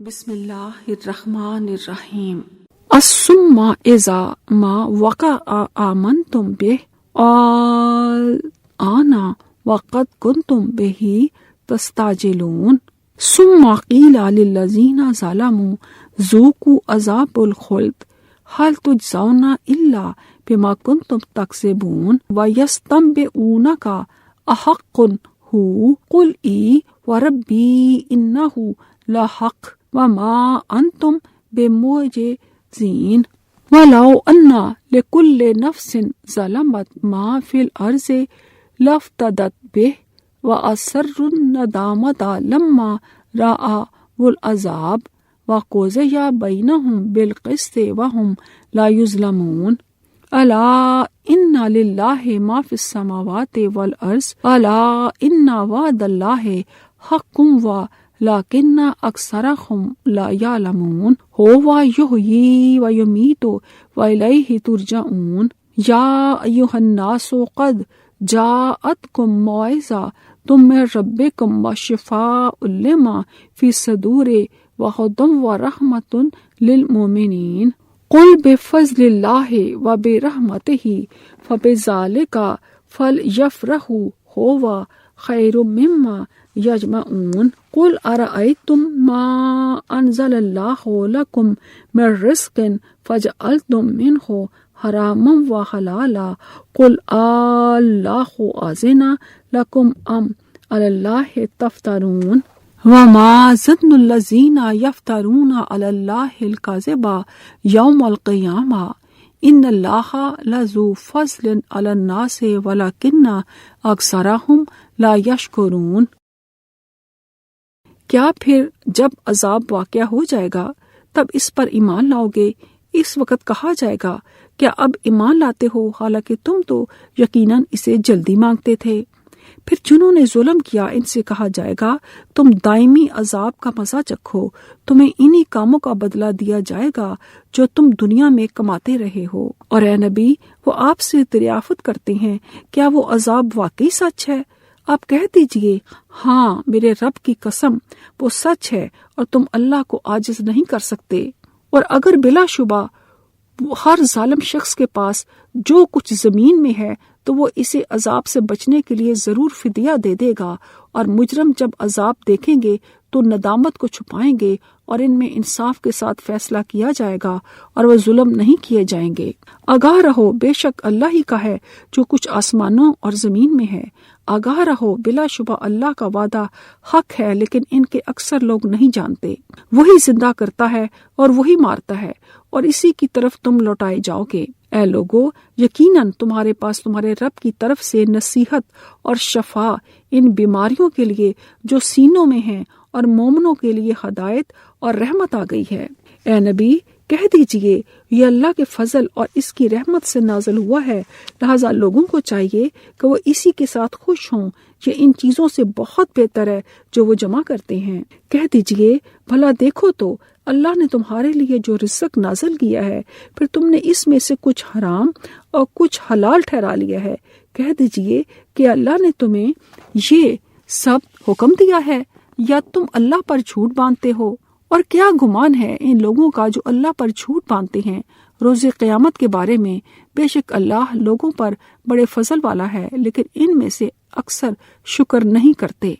بسم اللہ الرحمن الرحیم الثم اذا ما وقع آمنتم به آنا وقد كنتم به تستعجلون ثم قیل للذین ظلموا ذوقوا عذاب الخلد هل تجزون الا بما كنتم تکسبون ويستنبئونك احق هو قل ای وربی انه لحق وما انتم بمعجزین ولو ان لكل نفس ظلمت ما في الارض لافتدت به واسروا الندامة لما رأوا العذاب وقضي بينهم بالقسط وهم لا يظلمون الا ان للہ ما فی السماوات والارض الا ان وعد اللہ حق ولکن اکثرهم لا یعلمون هو یحیی و یمیت والیہ ترجعون یا ایھا الناس قد جاءتکم موعظۃ من ربکم وشفاء لما فی الصدور وہدی ورحمۃ للمؤمنین قل بفضل اللہ وبرحمتہ فبذلک فلیفرحوا ھو خیر مما یجمعون قل ارأیتم ما انزل اللہ لکم من رزق فجعلتم منہ حراما وحلالا قل اللہ اذن لکم ام علی اللہ تفترون وما ظن الذین یفترون علی اللہ الکذب یوم القیامہ ان اللہ لذو فضل علی الناس ولکن اکثرهم لا یشکرون۔ کیا پھر جب عذاب واقع ہو جائے گا تب اس پر ایمان لاؤ گے؟ اس وقت کہا جائے گا کیا اب ایمان لاتے ہو حالانکہ تم تو یقیناً اسے جلدی مانگتے تھے۔ پھر جنہوں نے ظلم کیا ان سے کہا جائے گا تم دائمی عذاب کا مزہ چکھو، تمہیں انہی کاموں کا بدلہ دیا جائے گا جو تم دنیا میں کماتے رہے ہو۔ اور اے نبی وہ آپ سے دریافت کرتے ہیں کیا وہ عذاب واقعی سچ ہے؟ آپ کہہ دیجئے ہاں میرے رب کی قسم وہ سچ ہے اور تم اللہ کو عاجز نہیں کر سکتے۔ اور اگر بلا شبہ ہر ظالم شخص کے پاس جو کچھ زمین میں ہے تو وہ اسے عذاب سے بچنے کے لیے ضرور فدیہ دے دے گا، اور مجرم جب عذاب دیکھیں گے تو ندامت کو چھپائیں گے اور ان میں انصاف کے ساتھ فیصلہ کیا جائے گا اور وہ ظلم نہیں کیے جائیں گے۔ آگاہ رہو بے شک اللہ ہی کا ہے جو کچھ آسمانوں اور زمین میں ہے۔ آگاہ رہو بلا شبہ اللہ کا وعدہ حق ہے لیکن ان کے اکثر لوگ نہیں جانتے۔ وہی زندہ کرتا ہے اور وہی مارتا ہے اور اسی کی طرف تم لوٹائے جاؤ گے۔ اے لوگو یقیناً تمہارے پاس تمہارے رب کی طرف سے نصیحت اور شفا ان بیماریوں کے لیے جو سینوں میں ہیں اور مومنوں کے لیے ہدایت اور رحمت آ گئی ہے۔ اے نبی کہہ دیجئے یہ اللہ کے فضل اور اس کی رحمت سے نازل ہوا ہے، لہذا لوگوں کو چاہیے کہ وہ اسی کے ساتھ خوش ہوں، یہ ان چیزوں سے بہت بہتر ہے جو وہ جمع کرتے ہیں۔ کہہ دیجئے بھلا دیکھو تو اللہ نے تمہارے لیے جو رزق نازل کیا ہے پھر تم نے اس میں سے کچھ حرام اور کچھ حلال ٹھہرا لیا ہے۔ کہہ دیجئے کہ اللہ نے تمہیں یہ سب حکم دیا ہے یا تم اللہ پر جھوٹ باندھتے ہو؟ اور کیا گمان ہے ان لوگوں کا جو اللہ پر جھوٹ باندھتے ہیں روز قیامت کے بارے میں؟ بے شک اللہ لوگوں پر بڑے فضل والا ہے لیکن ان میں سے اکثر شکر نہیں کرتے۔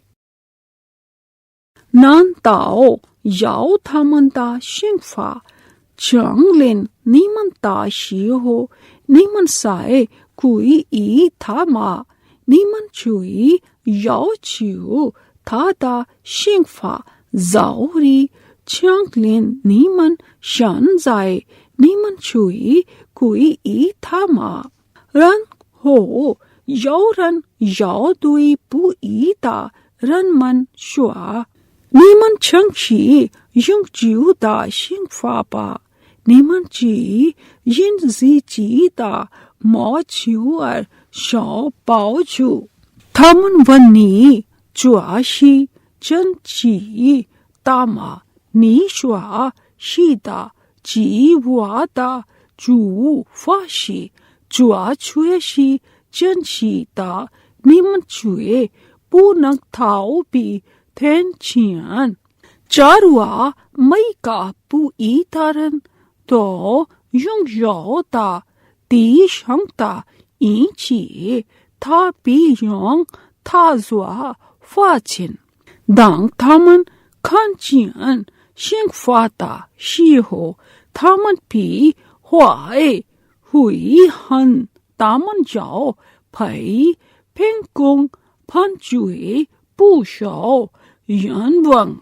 نان تاؤ یاؤ تھامنتا شنفا چانگ لین نیمن تا شیو نیمن سائے کوئی ای تھا ما نیمن چوئی یاؤ چیو تھا تا شنفا زاوری چانگ لین نیمن شان زائے نیمن چوئی کوئی ای تھا ما رن ہو یو رن یاؤ دوئی پو ای تا رن من شوا نیمن چنگ شی یونگ جیو تا شنگ فا پا نیمن چی ین زی چی تا مو چیو ار شاو پاو چو تھامن ونی چواشی چن چی تاما نی شوا شیتا چی وا تا چو فاشی چوا چوشی چن شیتا نیمن چوے پو نگ تھاؤ پی تھین چیان Charua mai ka pu itaran to yung yo ta ti shang ta in chi ta pi yong ta zua fa chin dang taman kan jian xing fa ta shi ho taman pi huai hui han taman jiao pai peng gong pan jui bu shao yan wang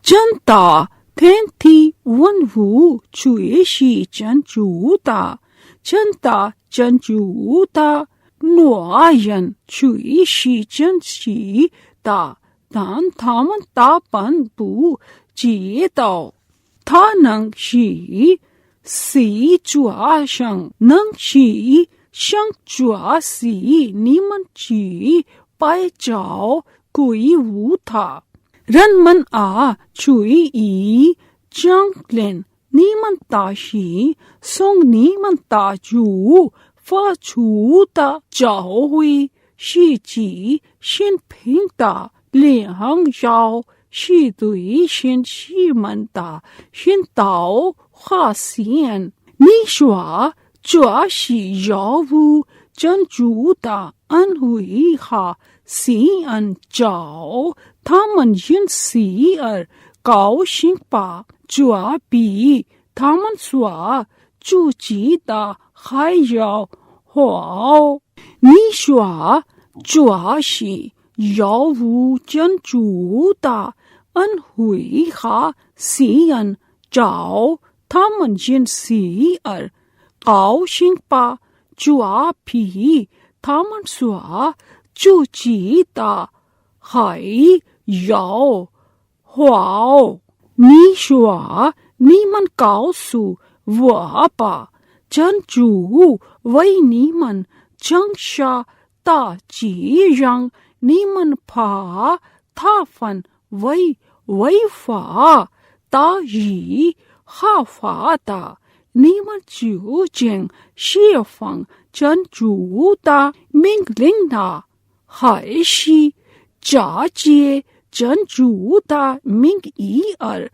真的天地万物最是真主的，真的真主的，那人最是真实的，但他们大半不知道，他能是谁抓上，能是想抓死你们去拜照鬼无他。人们啊，注意将领，你们大喜，送你们大主发出的教诲是指新品的良药，是对新西门的新道化线。你说这是药物真主的安慰哈，心安照。他们因此而高兴吧，这比他们所自己的还要好。你说这是药物真主的恩惠和信任照，他们因此而高兴吧，这比他们所自己的还要好。你说你们告诉我吧，真主为你们降下大忌，让你们怕他犯违法大义合法的，你们究竟释放真主的命令呢，还是假借真主的名义而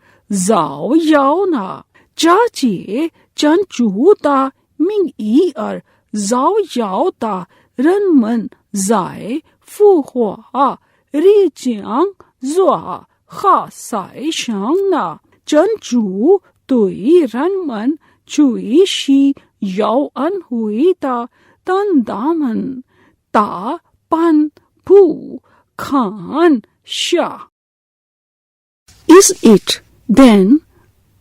造谣呢？假借真主的名义而造谣的人们在复活里将做何宰相呢？真主对人们最是有恩惠的，但他们大半不看下。Is it then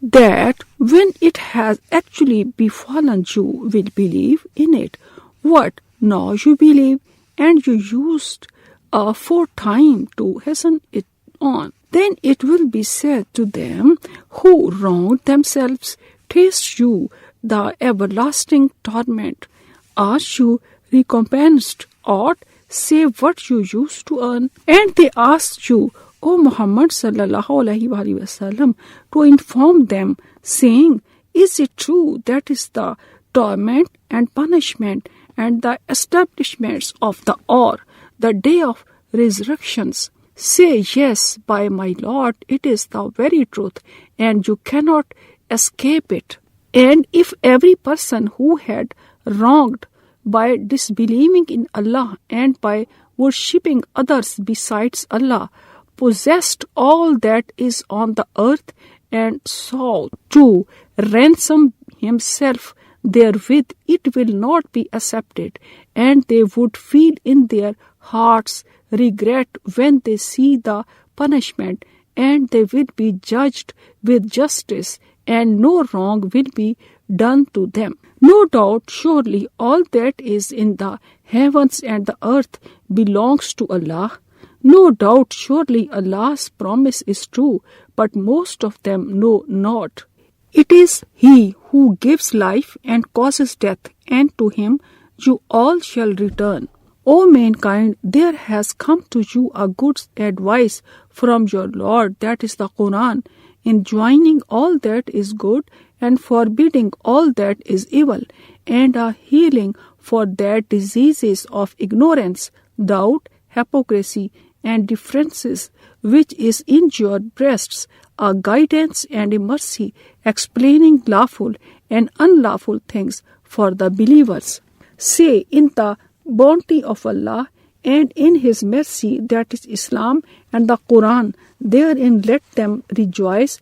that when it has actually befallen you will believe in it? What now you believe, and you used for time to hasten it on. Then it will be said to them who wronged themselves, taste you the everlasting torment. Are you recompensed aught save what you used to earn? And they asked you, O Muhammad sallallahu alaihi wasallam, to inform them, saying, is it true that is the torment and punishment and the establishments of the hour, the day of resurrections? Say, yes, by my Lord, it is the very truth, and you cannot escape it. And if every person who had wronged by disbelieving in Allah and by worshipping others besides Allah possessed all that is on the earth and sought to ransom himself therewith, it will not be accepted, and they would feel in their hearts regret when they see the punishment, and they will be judged with justice, and no wrong will be done to them. No doubt, surely all that is in the heavens and the earth belongs to Allah. No doubt, surely Allah's promise is true, but most of them know not. It is He who gives life and causes death, and to Him you all shall return. O mankind, there has come to you a good advice from your Lord, that is the Quran, enjoining all that is good and forbidding all that is evil, and a healing for that diseases of ignorance, doubt, hypocrisy, and differences which is in your breasts, a guidance and a mercy, explaining lawful and unlawful things for the believers. Say, in the bounty of Allah and in His mercy, that is Islam and the Quran, therein let them rejoice.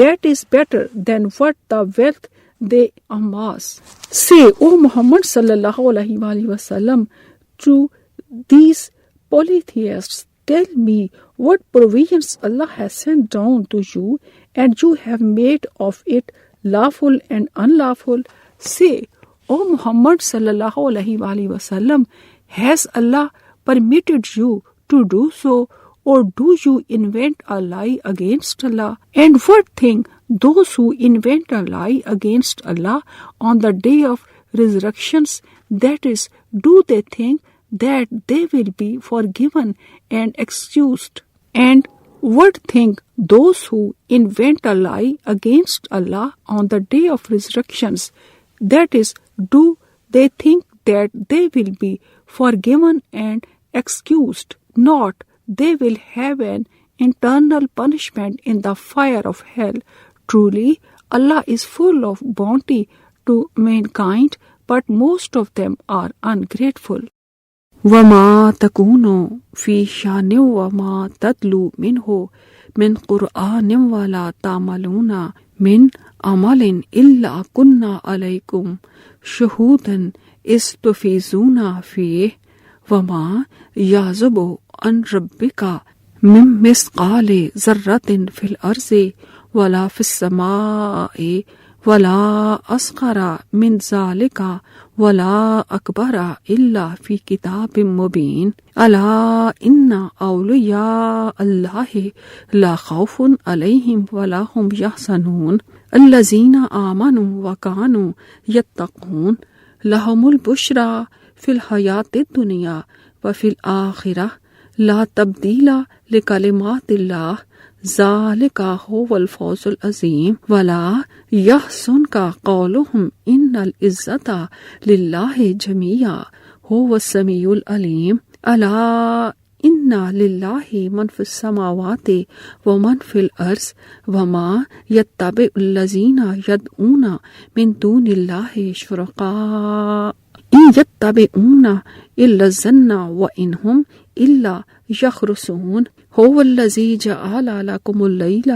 That is better than what the wealth they amass. Say, O Muhammad sallallahu alaihi wasallam, to these polytheists, tell me what provisions Allah has sent down to you, and you have made of it lawful and unlawful. Say, O Muhammad sallallahu alaihi wasallam, has Allah permitted you to do so, or do you invent a lie against Allah? And what thing those who invent a lie against Allah on the day of resurrections, that is, do they think that they will be forgiven and excused? And what think those who invent a lie against Allah on the day of resurrections, that is, do they think that they will be forgiven and excused? Not, they will have an eternal punishment in the fire of hell. Truly, Allah is full of bounty to mankind, but most of them are ungrateful. وَمَا تَكُونُ فِي شَانٍ وَمَا تَتْلُو مِنْهُ مِنْ قُرْآنٍ وَلَا تَعْمَلُونَ مِنْ عَمَلٍ إِلَّا كُنَّا عَلَيْكُمْ شُهُودًا إِذْ تُفِيضُونَ فِيهِ وَمَا يَعْزُبُ عَنْ رَبِّكَ مِن مِّثْقَالِ ذَرَّةٍ فِي الْأَرْضِ وَلَا فِي السَّمَاءِ وَلَا أَصْغَرَ مِنْ ذَلِكَ وَلَا أَكْبَرَ إِلَّا فِي كِتَابٍ مُبِينٍ أَلَا إِنَّ أَوْلِيَاءَ اللَّهِ لَا خَوْفٌ عَلَيْهِمْ وَلَا هُمْ يَحْزَنُونَ الَّذِينَ آمَنُوا وَكَانُوا يَتَّقُونَ لَهُمُ الْبُشْرَى فِي الْحَيَاةِ الدُّنْيَا وَفِي الْآخِرَةِ لَا تَبْدِيلَ لِكَلِمَاتِ اللَّهِ ذَلِكَ هُوَ الْفَوْزُ الْعَظِيمُ وَلَا يَحْزُنكَ قَوْلُهُمْ إِنَّ الْعِزَّةَ لِلَّهِ جَمِيعًا هُوَ السَّمِيعُ الْعَلِيمُ أَلَا إِنَّ لِلَّهِ مَنْ فِي السَّمَاوَاتِ وَمَنْ فِي الْأَرْضِ وَمَا يَتَّبِعُ الَّذِينَ يَدْعُونَ مِنْ دُونِ اللَّهِ شُرَكَاءَ إِنْ يَتَّبِعُونَ إِلَّا الظَّنَّ وَإِنْ هُمْ إِلَّا يَخْرُصُونَ هو الذي جعل لكم الليل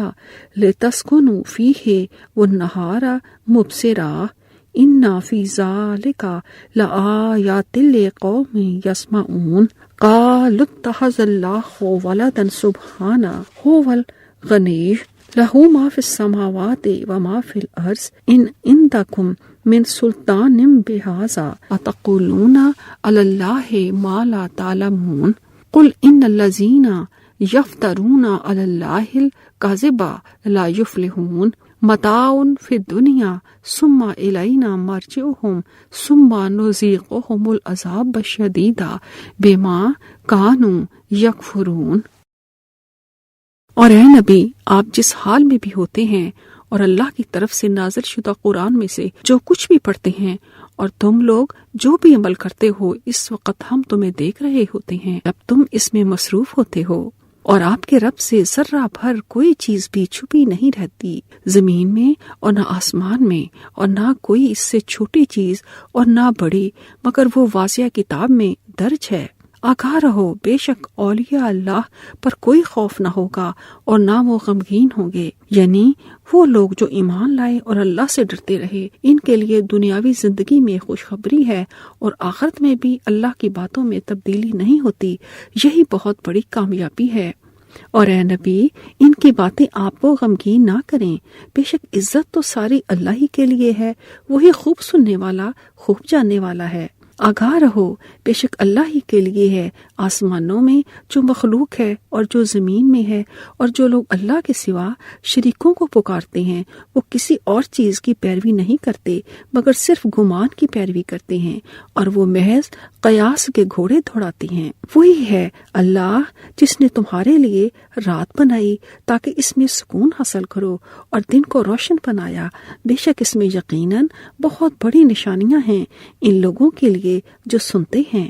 لتسكنوا فيه والنهار مبصرا إن في ذلك لآيات لقوم يسمعون قالوا اتخذ الله ولدا سبحانه هو الغني له ما في السماوات وما في الأرض إن عندكم من سلطان بهذا أتقولون على الله ما لا تعلمون قل إن الذين يفترون على الله الكذب لا يفلحون متاع في الدنيا ثم إلينا مرجعهم ثم نذيقهم العذاب الشديد بما كانوا يكفرون. اور اے نبی، آپ جس حال میں بھی ہوتے ہیں اور اللہ کی طرف سے نازل شدہ قرآن میں سے جو کچھ بھی پڑھتے ہیں اور تم لوگ جو بھی عمل کرتے ہو، اس وقت ہم تمہیں دیکھ رہے ہوتے ہیں جب تم اس میں مصروف ہوتے ہو، اور آپ کے رب سے ذرہ بھر کوئی چیز بھی چھپی نہیں رہتی، زمین میں اور نہ آسمان میں، اور نہ کوئی اس سے چھوٹی چیز اور نہ بڑی، مگر وہ واضح کتاب میں درج ہے۔ آگاہ رہو، بے شک اولیاء اللہ پر کوئی خوف نہ ہوگا اور نہ وہ غمگین ہوں گے، یعنی وہ لوگ جو ایمان لائے اور اللہ سے ڈرتے رہے، ان کے لیے دنیاوی زندگی میں خوشخبری ہے اور آخرت میں بھی اللہ کی باتوں میں تبدیلی نہیں ہوتی، یہی بہت بڑی کامیابی ہے۔ اور اے نبی، ان کی باتیں آپ کو غمگین نہ کریں، بے شک عزت تو ساری اللہ ہی کے لیے ہے، وہی خوب سننے والا، خوب جاننے والا ہے۔ آگاہ رہو، بے شک اللہ ہی کے لیے ہے آسمانوں میں جو مخلوق ہے اور جو زمین میں ہے، اور جو لوگ اللہ کے سوا شریکوں کو پکارتے ہیں وہ کسی اور چیز کی پیروی نہیں کرتے مگر صرف گمان کی پیروی کرتے ہیں، اور وہ محض قیاس کے گھوڑے دوڑاتے ہیں۔ وہی ہے اللہ جس نے تمہارے لیے رات بنائی تاکہ اس میں سکون حاصل کرو، اور دن کو روشن بنایا، بے شک اس میں یقیناً بہت بڑی نشانیاں ہیں ان لوگوں کے لیے جو سنتے ہیں۔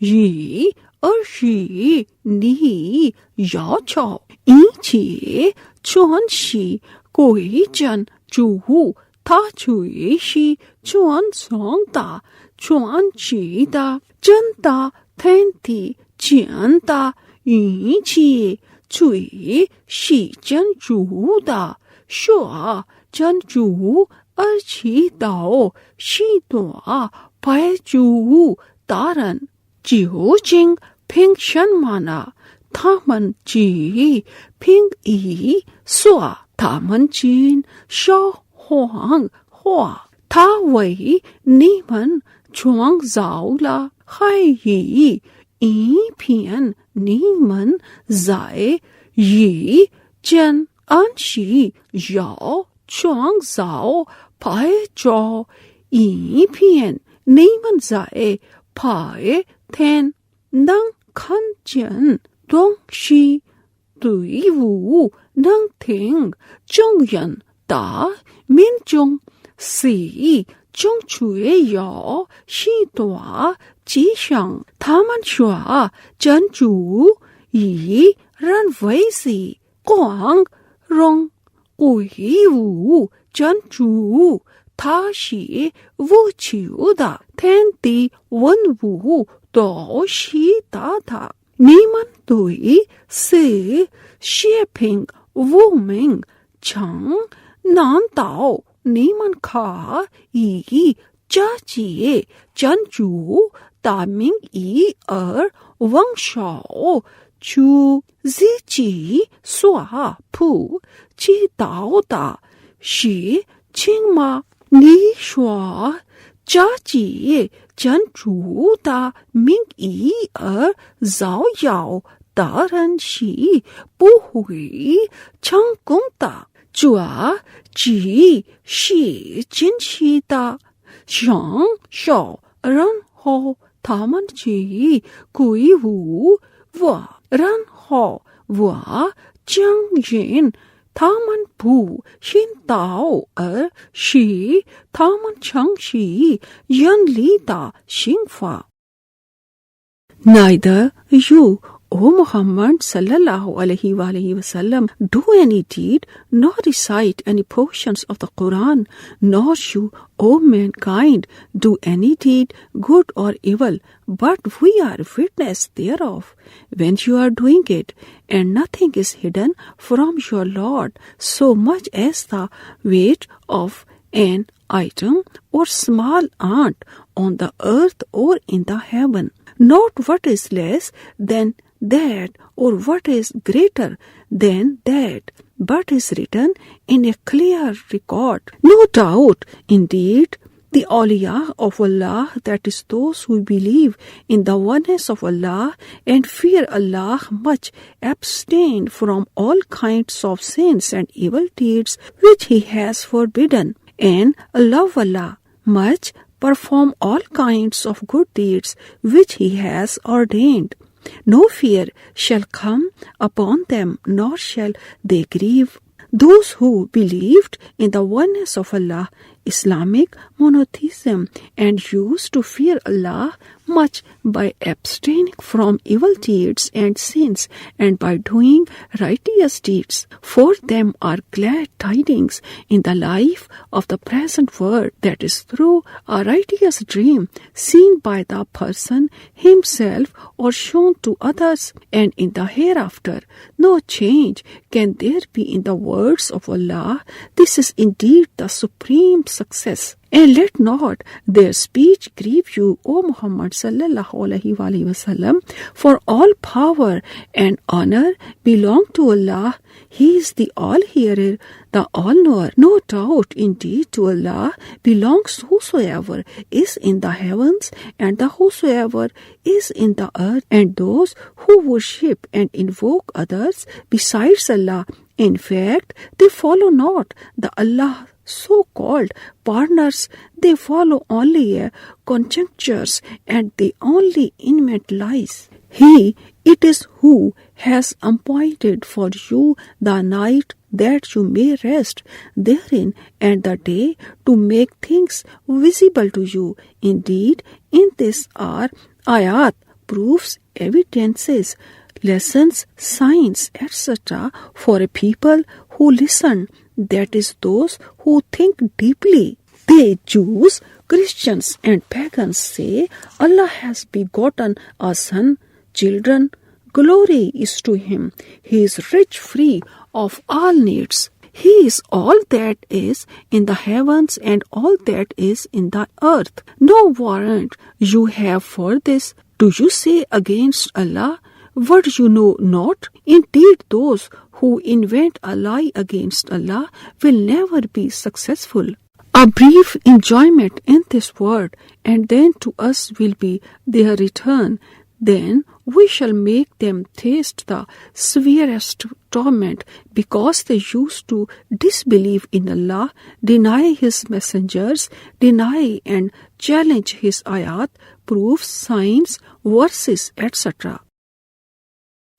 yi er shi ni ya chao yin qi chuan shi gui zhen zhu wu ta cui shi chuan cong da chuan qi da zhen da ten di jian da yin qi cui shi zhen zhu da shuo zhen zhu er qi dao shi duo bai zhu达人究竟凭什么呢？他们只凭一说他们经说谎话，他为你们创造了海域，以便你们在日间安息，要创造拍照，以便你们在白天能看见东西，队伍能听众人的民众是中却有许多迹象，他们说真主以人为是光荣归无真主，他是无求的，天地万物都是他的。你们对是血凭无名称，难道你们可以假借真主的名义而妄手出自己所不知道的事情吗？你说假借真主的名义而造谣的人是不会成功的，这只是真实的。上手然后他们去归无我，然后我将人他们不信道，而是他们诚实严厉的刑罚。NADIR O Muhammad sallallahu alaihi wasallam, do any deed, nor recite any portions of the Quran, nor you, O mankind, do any deed, good or evil, but we are witness thereof, when you are doing it, and nothing is hidden from your Lord, so much as the weight of an atom or small ant on the earth or in the heaven, not what is less than that or what is greater than that, but is written in a clear record. No doubt, indeed, the awliya of Allah, that is those who believe in the oneness of Allah and fear Allah much, abstain from all kinds of sins and evil deeds which He has forbidden, and love Allah much, perform all kinds of good deeds which He has ordained. No fear shall come upon them, nor shall they grieve. Those who believed in the oneness of Allah, Islamic monotheism, and used to fear Allah much by abstaining from evil deeds and sins and by doing righteous deeds, for them are glad tidings in the life of the present world, that is through a righteous dream seen by the person himself or shown to others, and in the hereafter no change can there be in the words of Allah. This is indeed the supreme success. And let not their speech grieve you, O Muhammad sallallahu alaihi wasallam, for all power and honor belong to Allah. He is the all-hearer, the all-knower. No doubt, indeed, to Allah belongs whosoever is in the heavens and the whosoever is in the earth, and those who worship and invoke others besides Allah. In fact, they follow not the Allah so-called partners, they follow only conjectures, and they only invent lies. He it is who has appointed for you the night that you may rest therein, and the day to make things visible to you. Indeed, in this are ayat, proofs, evidences, lessons, signs, etc. for a people who listen, that is those who think deeply. They, Jews, Christians and pagans, say Allah has begotten a son, children, glory is to Him. He is rich, free of all needs. He is all that is in the heavens and all that is in the earth. No warrant you have for this. Do you say against Allah what you know not? Indeed, those who invent a lie against Allah will never be successful. A brief enjoyment in this world, and then to us will be their return. Then we shall make them taste the severest torment, because they used to disbelieve in Allah, deny His messengers, deny and challenge His ayat, proofs, signs, verses, etc.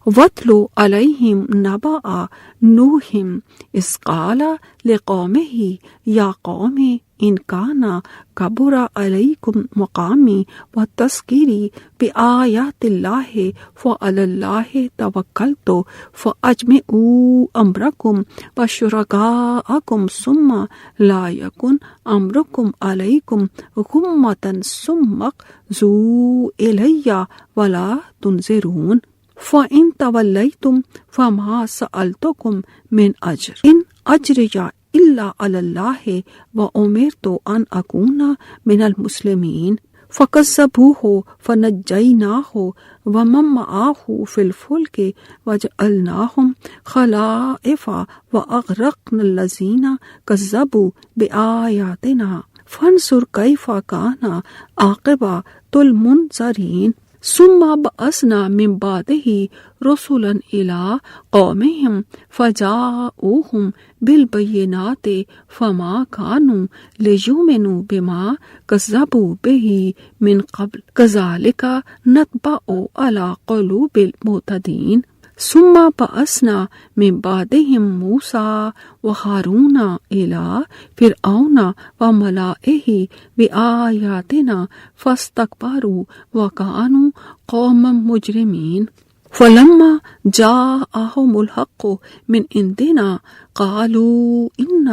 وَاتْلُ عَلَيْهِمْ نَبَأَ نُوحٍ إِذْ قَالَ لِقَوْمِهِ يَا قَوْمِ إِنْ كَانَ كَبُرَ عَلَيْكُمْ مَقَامِي وَتَذْكِيرِي بِآيَاتِ اللَّهِ فَعَلَى اللَّهِ تَوَكَّلْتُ فَأَجْمِعُوا أَمْرَكُمْ وَشُرَكَاءَكُمْ ثُمَّ لَا يَكُنْ أَمْرُكُمْ عَلَيْكُمْ غُمَّةً ثُمَّ اقْضُوا إِلَيَّ وَلَا تُنْظِرُونِ فَإِن تَوَلَّيْتُمْ فَمَا سَأَلْتُكُمْ مِنْ أَجْرٍ إِنْ أَجْرِيَ إِلَّا عَلَى اللَّهِ وَأُمِرْتُ أَنْ أَكُونَ مِنَ الْمُسْلِمِينَ فَكَذَّبُوهُ فَنَجَّيْنَاهُ وَمَن مَّعَهُ فِي الْفُلْكِ وَجَعَلْنَاهُمْ خَلَائِفَ وَأَغْرَقْنَا الَّذِينَ كَذَّبُوا بِآيَاتِنَا فَانظُرْ كَيْفَ كَانَ عَاقِبَةُ الْمُنذَرِينَ ثم بأسنا من بعده رسلا إلى قومهم فجاءوهم بالبينات فما كانوا ليؤمنوا بما كذبوا به من قبل كذلك نطبع على قلوب المعتدين ثم بأسنا من بعدهم موسى وهارون إلى فرعون وملئه بآياتنا فاستكبروا وكانوا قوما مجرمين. فلما جاءهم الحق من عندنا قالوا إن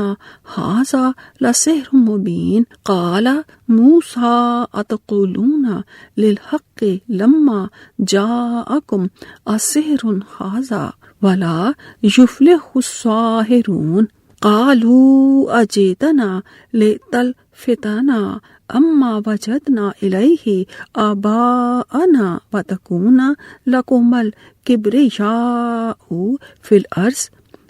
هذا لسحر مبين قال موسى أتقولون للحق لما جاءكم السحر هذا ولا يفلح الساحرون قالوا أجئتنا لتلفتنا أما وجدنا إليه آباءنا وتكون لكم الكبرياء في الأرض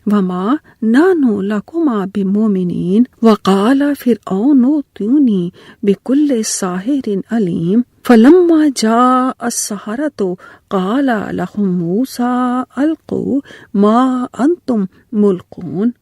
وما نحن لكما بمؤمنين وقال فرعون ائتوني بكل ساحر عليم فلما جاء السحرة قال لهم موسى ألقوا ما أنتم ملقون۔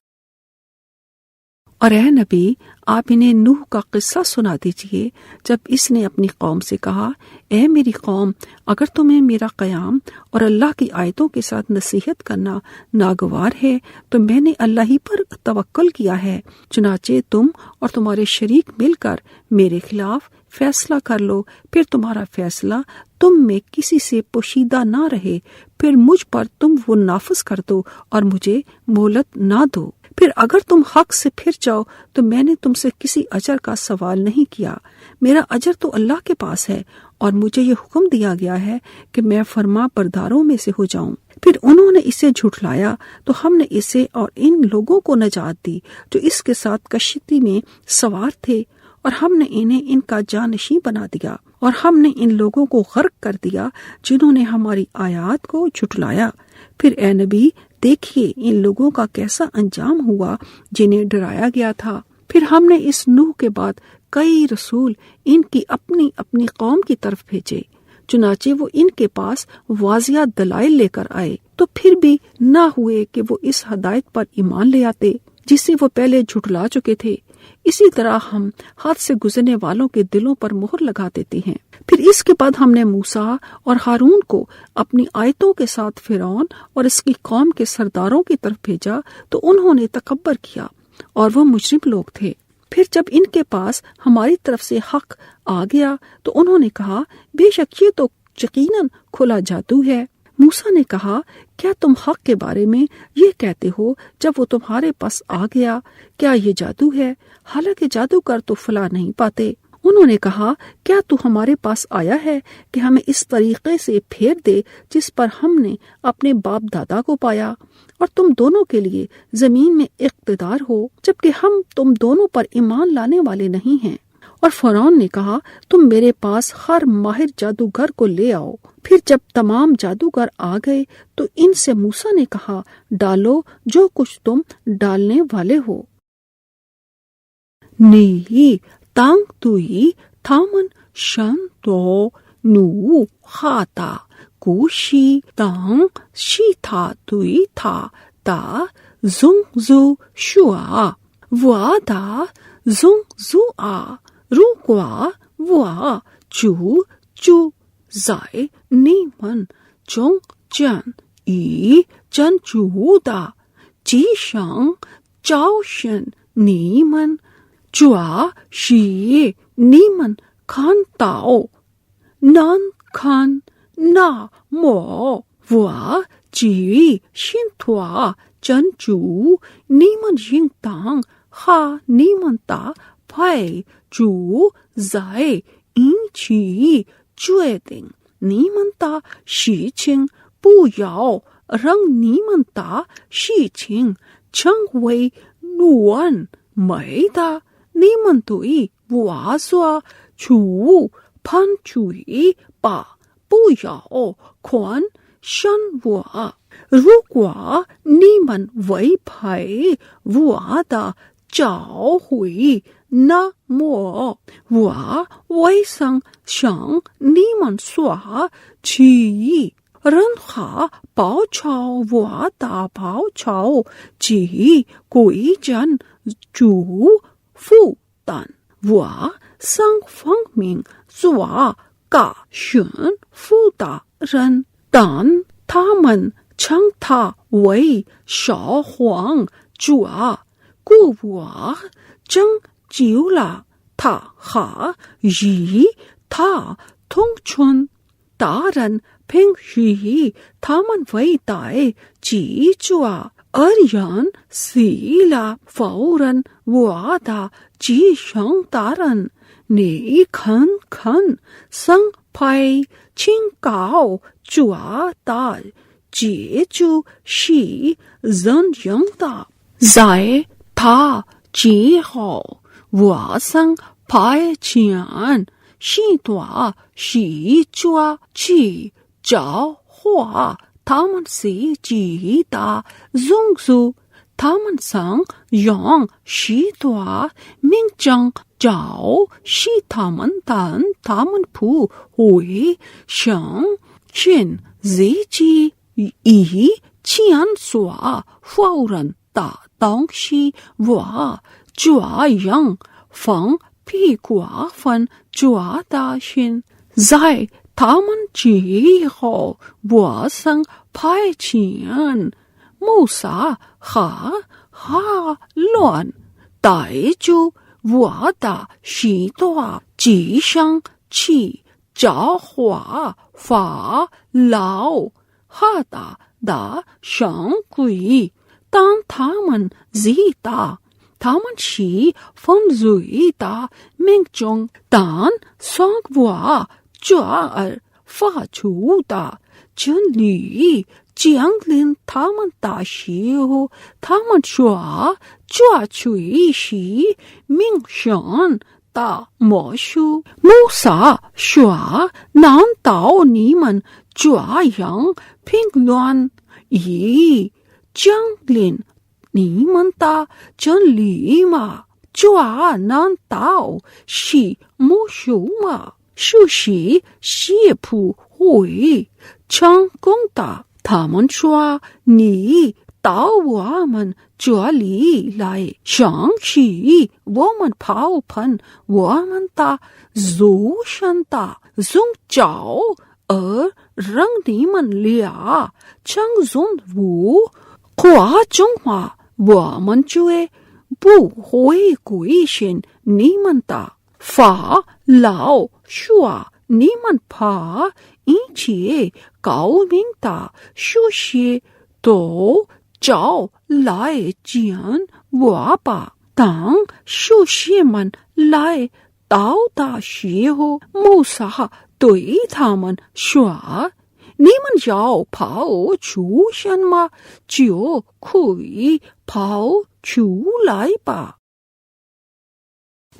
اور اے نبی آپ انہیں نوح کا قصہ سنا دیجئے جب اس نے اپنی قوم سے کہا، اے میری قوم، اگر تمہیں میرا قیام اور اللہ کی آیتوں کے ساتھ نصیحت کرنا ناگوار ہے تو میں نے اللہ ہی پر توکل کیا ہے، چنانچہ تم اور تمہارے شریک مل کر میرے خلاف فیصلہ کر لو، پھر تمہارا فیصلہ تم میں کسی سے پوشیدہ نہ رہے، پھر مجھ پر تم وہ نافذ کر دو اور مجھے مہلت نہ دو۔ پھر اگر تم حق سے پھر جاؤ تو میں نے تم سے کسی اجر کا سوال نہیں کیا، میرا اجر تو اللہ کے پاس ہے، اور مجھے یہ حکم دیا گیا ہے کہ میں فرما برداروں میں سے ہو جاؤں۔ پھر انہوں نے اسے جھٹلایا تو ہم نے اسے اور ان لوگوں کو نجات دی جو اس کے ساتھ کشتی میں سوار تھے، اور ہم نے انہیں ان کا جانشین بنا دیا، اور ہم نے ان لوگوں کو غرق کر دیا جنہوں نے ہماری آیات کو جھٹلایا۔ پھر اے نبی دیکھیے ان لوگوں کا کیسا انجام ہوا جنہیں ڈرایا گیا تھا۔ پھر ہم نے اس نوح کے بعد کئی رسول ان کی اپنی اپنی قوم کی طرف بھیجے، چنانچہ وہ ان کے پاس واضح دلائل لے کر آئے، تو پھر بھی نہ ہوئے کہ وہ اس ہدایت پر ایمان لے آتے جسے وہ پہلے جھٹلا چکے تھے۔ اسی طرح ہم حد سے گزرنے والوں کے دلوں پر مہر لگا دیتے ہیں۔ پھر اس کے بعد ہم نے موسیٰ اور ہارون کو اپنی آیتوں کے ساتھ فرعون اور اس کی قوم کے سرداروں کی طرف بھیجا تو انہوں نے تکبر کیا اور وہ مجرم لوگ تھے۔ پھر جب ان کے پاس ہماری طرف سے حق آ گیا تو انہوں نے کہا، بے شک یہ تو یقیناً کھلا جادو ہے۔ موسیٰ نے کہا، کیا تم حق کے بارے میں یہ کہتے ہو جب وہ تمہارے پاس آ گیا؟ کیا یہ جادو ہے؟ حالانکہ جادوگر تو فلاح نہیں پاتے۔ انہوں نے کہا، کیا تو ہمارے پاس آیا ہے کہ ہمیں اس طریقے سے پھیر دے جس پر ہم نے اپنے باپ دادا کو پایا، اور تم دونوں کے لیے زمین میں اقتدار ہو، جبکہ ہم تم دونوں پر ایمان لانے والے نہیں ہیں۔ اور فرعون نے کہا، تم میرے پاس ہر ماہر جادوگر کو لے آؤ۔ پھر جب تمام جادوگر آ گئے تو ان سے موسیٰ نے کہا، ڈالو جو کچھ تم ڈالنے والے ہو۔ نی تانگ توئی تھامن شن تو نو خاتا کوشی تانگ شی تھا توئی تھا تا زنگ زو شوا وادا زنگ زو آ روکوا وا چو چو زائے نیمن چونگ چن ای چن چو دا چی شنگ چاو شن نیمن چوا شی نیمن کھان تاؤ نان کھان نا مو وا چی شن تھوا چن چو نیمن ینگ تانگ خا نیمن تا پھائی چو زائے این چی چوے دنگ نیمن تا شی چنگ پو یاؤ رنگ نیمن تا شی چنگ چنگ وئی نوان مئی دا نیمن توئی وا سوا چو پھن چوئی پا پو یاؤ کھوان شن وا روکوا نیمن وئی پھائی وا دا چاؤ ہوئی نا مو وا وئی سنگ شنگ نیمن سوا چی رن خا پاؤ چھاؤ وا تا پاؤ چھاؤ چی کوئی جن چو فو تن وا سنگ فنگ مینگ سوا کا شن فو تا رن تن تھا من چھنگ تھا وئی شاؤ ہوانگ چوا کو وا چنگ چیولا تھا خا یی تھا تھنگ چن تارن 平时他们会带记住而人死了否认我的继承大人，你看看生派清高主的结局是怎样的？在他之后，我生派遣许多使者去教化他们自己的宗族，他们曾用许多名将教使他们等他们不会相信自己以前所否认的东西，我这样放屁过分觉得心，在他们之后，我曾派遣穆萨和哈伦带着我的许多吉祥去教化法老哈达的神鬼，当他们知道他们是犯罪的民众，但向我这儿发出的真理降临他们的时候，他们说这却是明显的魔术。穆萨说，难道你们这样评论已降临你们的真理吗？这难道是魔术吗？是邪不会成功的。他们说，你到我们这里来，想起我们抛喷我们的祖先的宗教，而让你们俩承认无夸张话，我们绝不会归信你们的。法老说，你们把一切高明的学习都找来见我吧。当学习们来到的时候，穆萨对他们说，你们要跑出什么，就可以跑出来吧。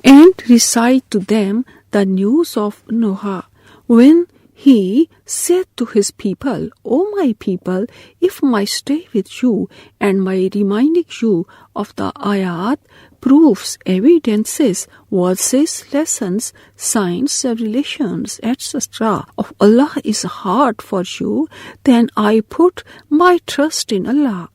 And recite to them the news of Noah, when he said to his people, O my people, if my stay with you and my reminding you of the ayat, proofs, evidences, verses, lessons, signs, revelations, etc. of Allah is hard for you, then I put my trust in Allah.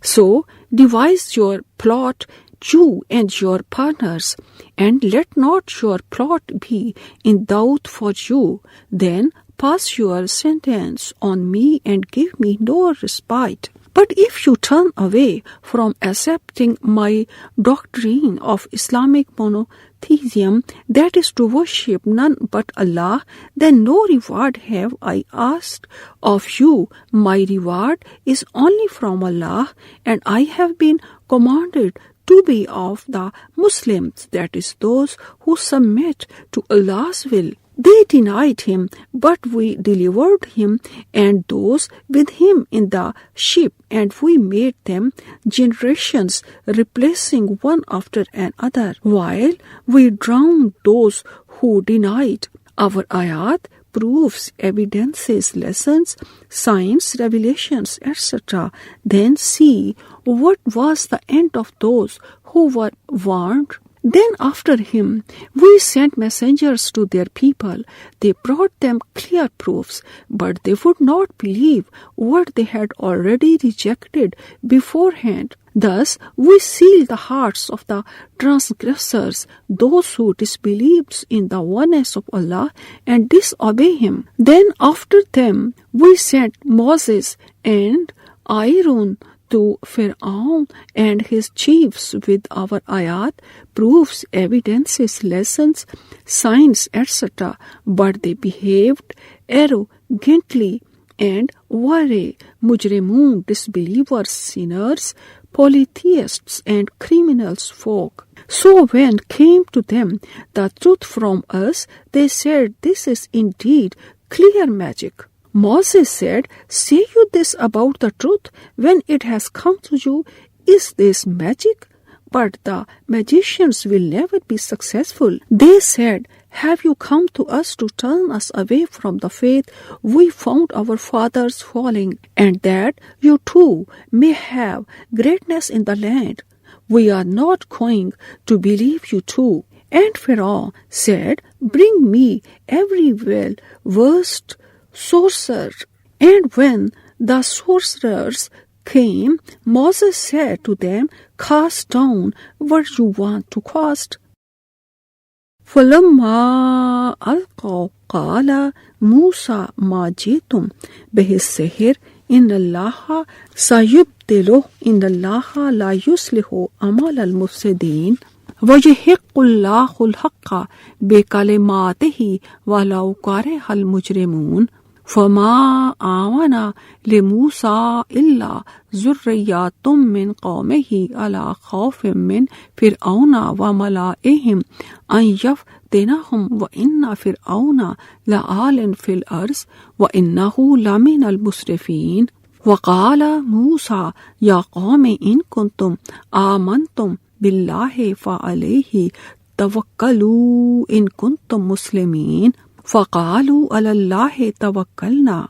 So devise your plot, you and your partners, and let not your plot be in doubt for you. Then pass your sentence on me and give me no respite. But if you turn away from accepting my doctrine of Islamic monotheism, that is to worship none but Allah, then no reward have I asked of you. My reward is only from Allah, and I have been commanded to be of the Muslims, that is, those who submit to Allah's will. They denied him, but we delivered him and those with him in the ship, and we made them generations, replacing one after another, while we drowned those who denied our ayat, proofs, evidences, lessons, signs, revelations, etc. Then see what was the end of those who were warned. Then after him, we sent messengers to their people. They brought them clear proofs, but they would not believe what they had already rejected beforehand. Thus we seal the hearts of the transgressors, those who disbelieved in the oneness of Allah and disobey Him. Then after them we sent Moses and Aaron to Pharaoh and his chiefs with our ayat, proofs, evidences, lessons, signs, etc. But they behaved arrogantly and were mujrimun, disbelievers, sinners, polytheists and criminals folk. So when came to them the truth from us, they said, this is indeed clear magic. Moses said, say you this about the truth when it has come to you? Is this magic? But the magicians will never be successful. They said, have you come to us to turn us away from the faith we found our fathers following, and that you too may have greatness in the land? We are not going to believe you too. And Pharaoh said, bring me every well-versed sorcerer. And when the sorcerers came, Moses said to them, cast down what you want to cast. فَلَمَّا أَلْقَوْا قَالَ مُوسَى مَا جِئْتُمْ بِهِ السِّحْرُ إِنَّ اللَّهَ سَيُبْطِلُهُ إِنَّ اللَّهَ لَا يُصْلِحُ عَمَلَ الْمُفْسِدِينَ وَيُحِقُّ اللَّهُ الْحَقَّ بِكَلِمَاتِهِ وَلَوْ كَرِهَ الْمُجْرِمُونَ فما آمن لموسى إلا ذرية من قومه على خوف من فرعون وملئهم أن يفتنهم وإن فرعون لعال في الأرض وإنه لمن المسرفين. وقال موسى يا قوم إن كنتم آمنتم بالله فعليه توكلوا إن كنتم مسلمين. فقالوا على الله توكلنا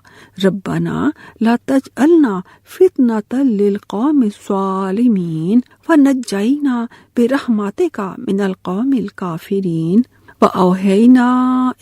ربنا لا تجعلنا فتنة للقوم الظالمين فنجينا برحمتك من القوم الكافرين. وأوحينا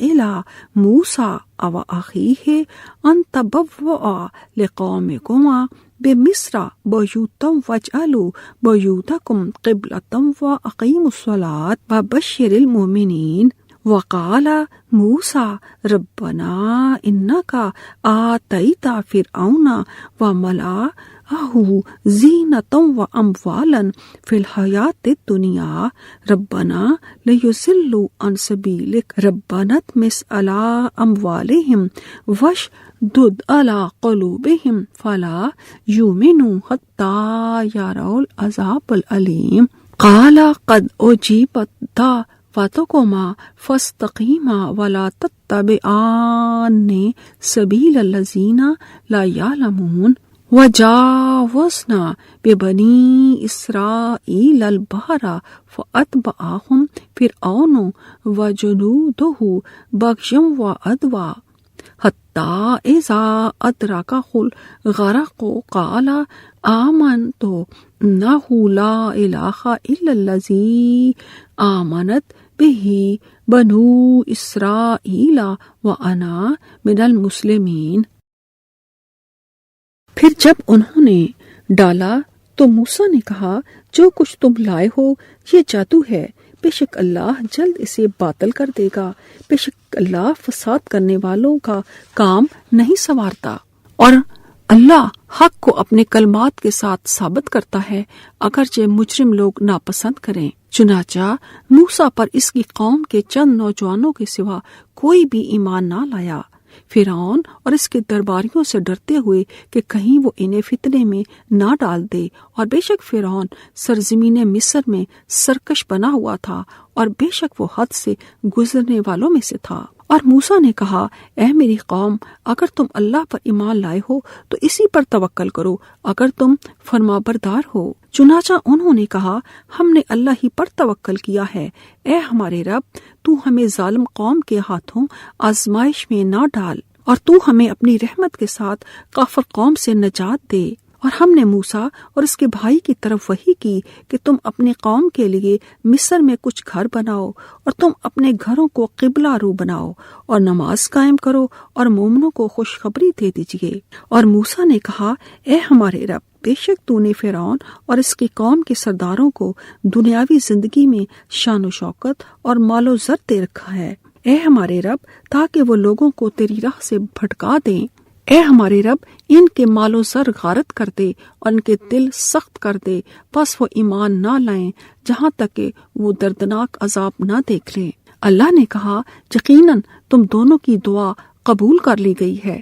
إلى موسى وأخيه أن تبوأ لقومكما بمصر بيوتا واجعلوا بيوتكم قبلة وأقيموا الصلاة وبشر المؤمنين. وقال موسى ربنا إنك آتيت فرعون وملأه زينة وأموالا في الحياة الدنيا ربنا ليضلوا عن سبيلك ربنا اطمس على أموالهم واشدد على قلوبهم فلا يؤمنوا حتى يروا العذاب الأليم. قال قد أجيبت دعوتكما فاستقيما ولا تتبعان سبيل الذين لا يعلمون. وجاوزنا ببني إسرائيل البحر فأتبعهم فرعون وجنوده بغيا وعدوا حتى إذا أدركه الغرق قال آمنت أنه لا إله إلا الذي آمنت به بنو إسرائيل وأنا من المسلمين. پھر جب انہوں نے ڈالا تو موسیٰ نے کہا جو کچھ تم لائے ہو یہ جادو ہے، بے شک اللہ جلد اسے باطل کر دے گا، بے شک اللہ فساد کرنے والوں کا کام نہیں سنوارتا، اور اللہ حق کو اپنے کلمات کے ساتھ ثابت کرتا ہے اگرچہ مجرم لوگ ناپسند کریں۔ چنانچہ موسیٰ پر اس کی قوم کے چند نوجوانوں کے سوا کوئی بھی ایمان نہ لایا۔ فرعون اور اس کے درباریوں سے ڈرتے ہوئے کہ کہیں وہ انہیں فتنے میں نہ ڈال دے، اور بے شک فرعون سرزمین مصر میں سرکش بنا ہوا تھا اور بے شک وہ حد سے گزرنے والوں میں سے تھا۔ اور موسیٰ نے کہا اے میری قوم، اگر تم اللہ پر ایمان لائے ہو تو اسی پر توکل کرو اگر تم فرمانبردار ہو۔ چنانچہ انہوں نے کہا ہم نے اللہ ہی پر توکل کیا ہے، اے ہمارے رب تو ہمیں ظالم قوم کے ہاتھوں آزمائش میں نہ ڈال، اور تو ہمیں اپنی رحمت کے ساتھ کافر قوم سے نجات دے۔ اور ہم نے موسیٰ اور اس کے بھائی کی طرف وحی کی کہ تم اپنی قوم کے لیے مصر میں کچھ گھر بناؤ اور تم اپنے گھروں کو قبلہ رو بناؤ اور نماز قائم کرو اور مومنوں کو خوشخبری دے دیجیے۔ اور موسیٰ نے کہا اے ہمارے رب، بے شک تو نے فرعون اور اس کی قوم کے سرداروں کو دنیاوی زندگی میں شان و شوکت اور مال و زر دے رکھا ہے، اے ہمارے رب تاکہ وہ لوگوں کو تیری راہ سے بھٹکا دیں۔ اے ہمارے رب ان کے مال و زر غارت کر دے اور ان کے دل سخت کر دے، پس وہ ایمان نہ لائیں جہاں تک کہ وہ دردناک عذاب نہ دیکھ لیں۔ اللہ نے کہا یقیناً تم دونوں کی دعا قبول کر لی گئی ہے،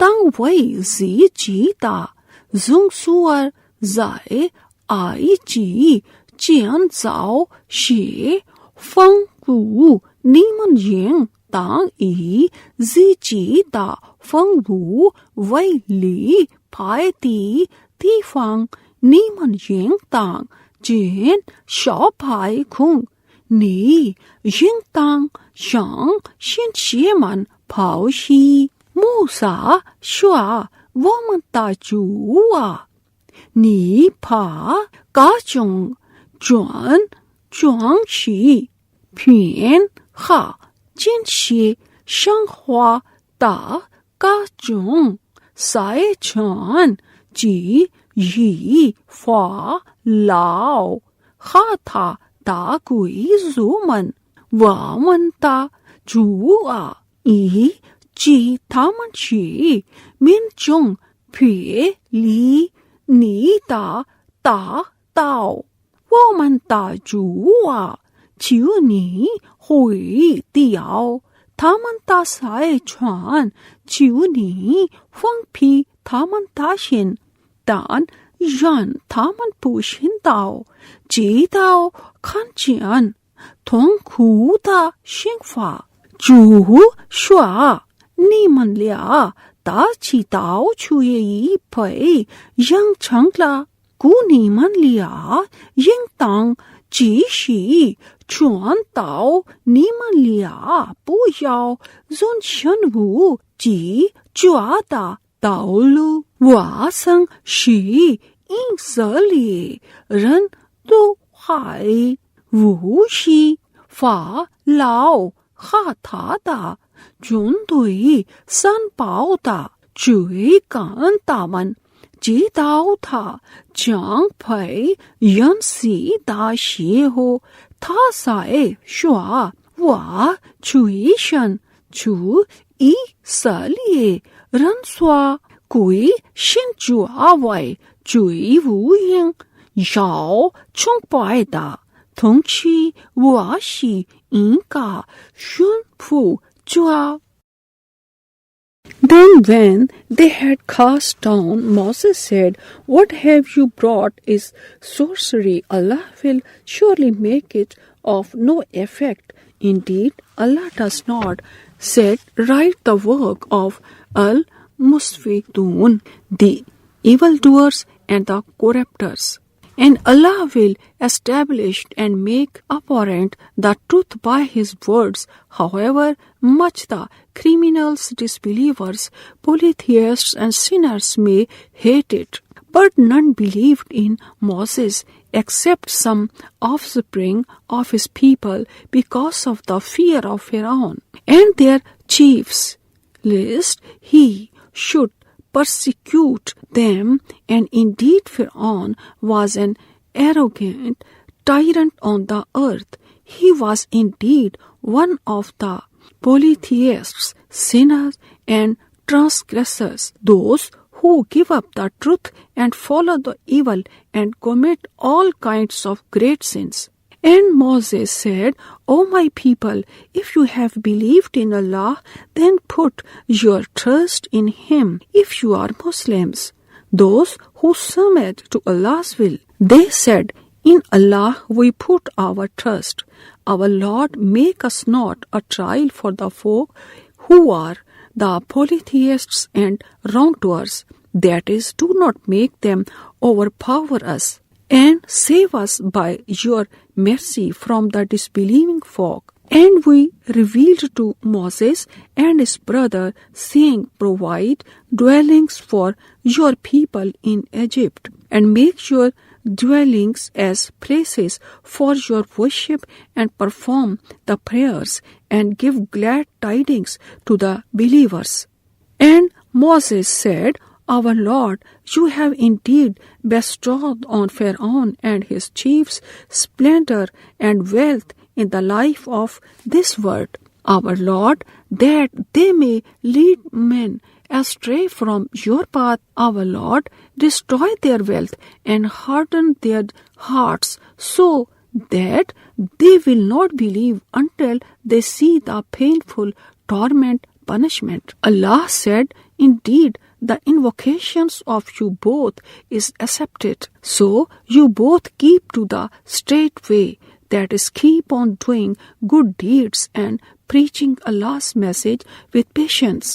当为自己的用书在埃及建造些房屋，你们应当以自己的房屋为立派的地方，你们应当建小派空，你应当向先前们抛弃。穆萨说：“我们的主啊，你把各种装饰品和这些生活的各种财产及以法老和他的贵族们，我们的主啊，以。”即他们去民众撇离你的大道，我们的主啊，求你毁掉他们的财产，求你放屁他们的心，但让他们不信道，直到看见痛苦的刑罚。主说。你们俩大起到处也一陪养成了，故你们俩应当继续传导你们俩不要用全部及抓的道路。我想是以色列人都还无视法老和他的军队三宝的追赶他们，直到他将被淹死的时候，他才说：“我追上出以色列人说归先抓为最无应要崇拜的，同时我是应该宣布。” 主啊 Then when they had cast down, Moses said, "What have you brought is sorcery. Allah will surely make it of no effect. Indeed, Allah does not set right the work of al-musfitun, the evildoers and the corruptors. And Allah will establish and make apparent the truth by His words, however much the criminals, disbelievers, polytheists and sinners may hate it." But none believed in Moses except some offspring of his people because of the fear of Pharaoh and their chiefs, lest he should persecute them. And indeed Pharaoh was an arrogant tyrant on the earth. He was indeed one of the polytheists, sinners and transgressors, those who give up the truth and follow the evil and commit all kinds of great sins. And Moses said, "O my people, if you have believed in Allah, then put your trust in Him if you are Muslims, those who submit to Allah's will." They said, "In Allah we put our trust. Our Lord, make us not a trial for the folk who are the polytheists and wrongdoers. That is, do not make them overpower us. And save us by your mercy from the disbelieving folk." And we revealed to Moses and his brother, saying, "Provide dwellings for your people in Egypt, and make your dwellings as places for your worship, and perform the prayers, and give glad tidings to the believers." And Moses said, "Our Lord, you have indeed bestowed on Pharaoh and his chiefs splendor and wealth in the life of this world. Our Lord, that they may lead men astray from your path. Our Lord, destroy their wealth and harden their hearts so that they will not believe until they see the painful torment punishment." Allah said, "Indeed, the invocations of you both is accepted. So you both keep to the straight way, that is, keep on doing good deeds and preaching Allah's message with patience,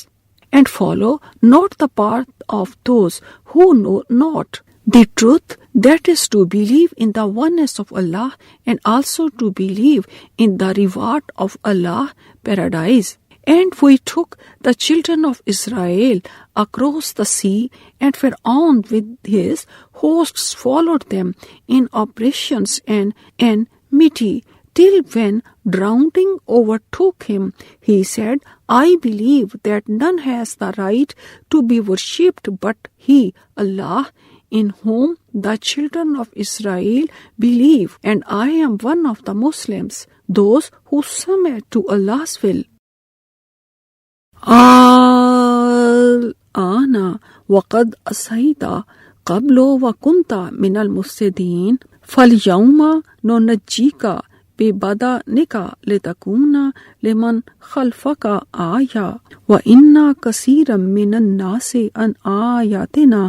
and follow not the path of those who know not the truth, that is, to believe in the oneness of Allah and also to believe in the reward of Allah, paradise. And we took the children of Israel across the sea, and Pharaoh with his hosts followed them in operations and enmity, till when drowning overtook him, he said, "I believe that none has the right to be worshipped but He, Allah, in whom the children of Israel believe, and I am one of the Muslims, those who submit to Allah's will." Al-ana waqad asayta qablu wa kunta min al-mufsidin fal-yawma nunajjika bi-badanika litakuna liman khalfaka aya wa inna kasiran min an-nasi an ayatina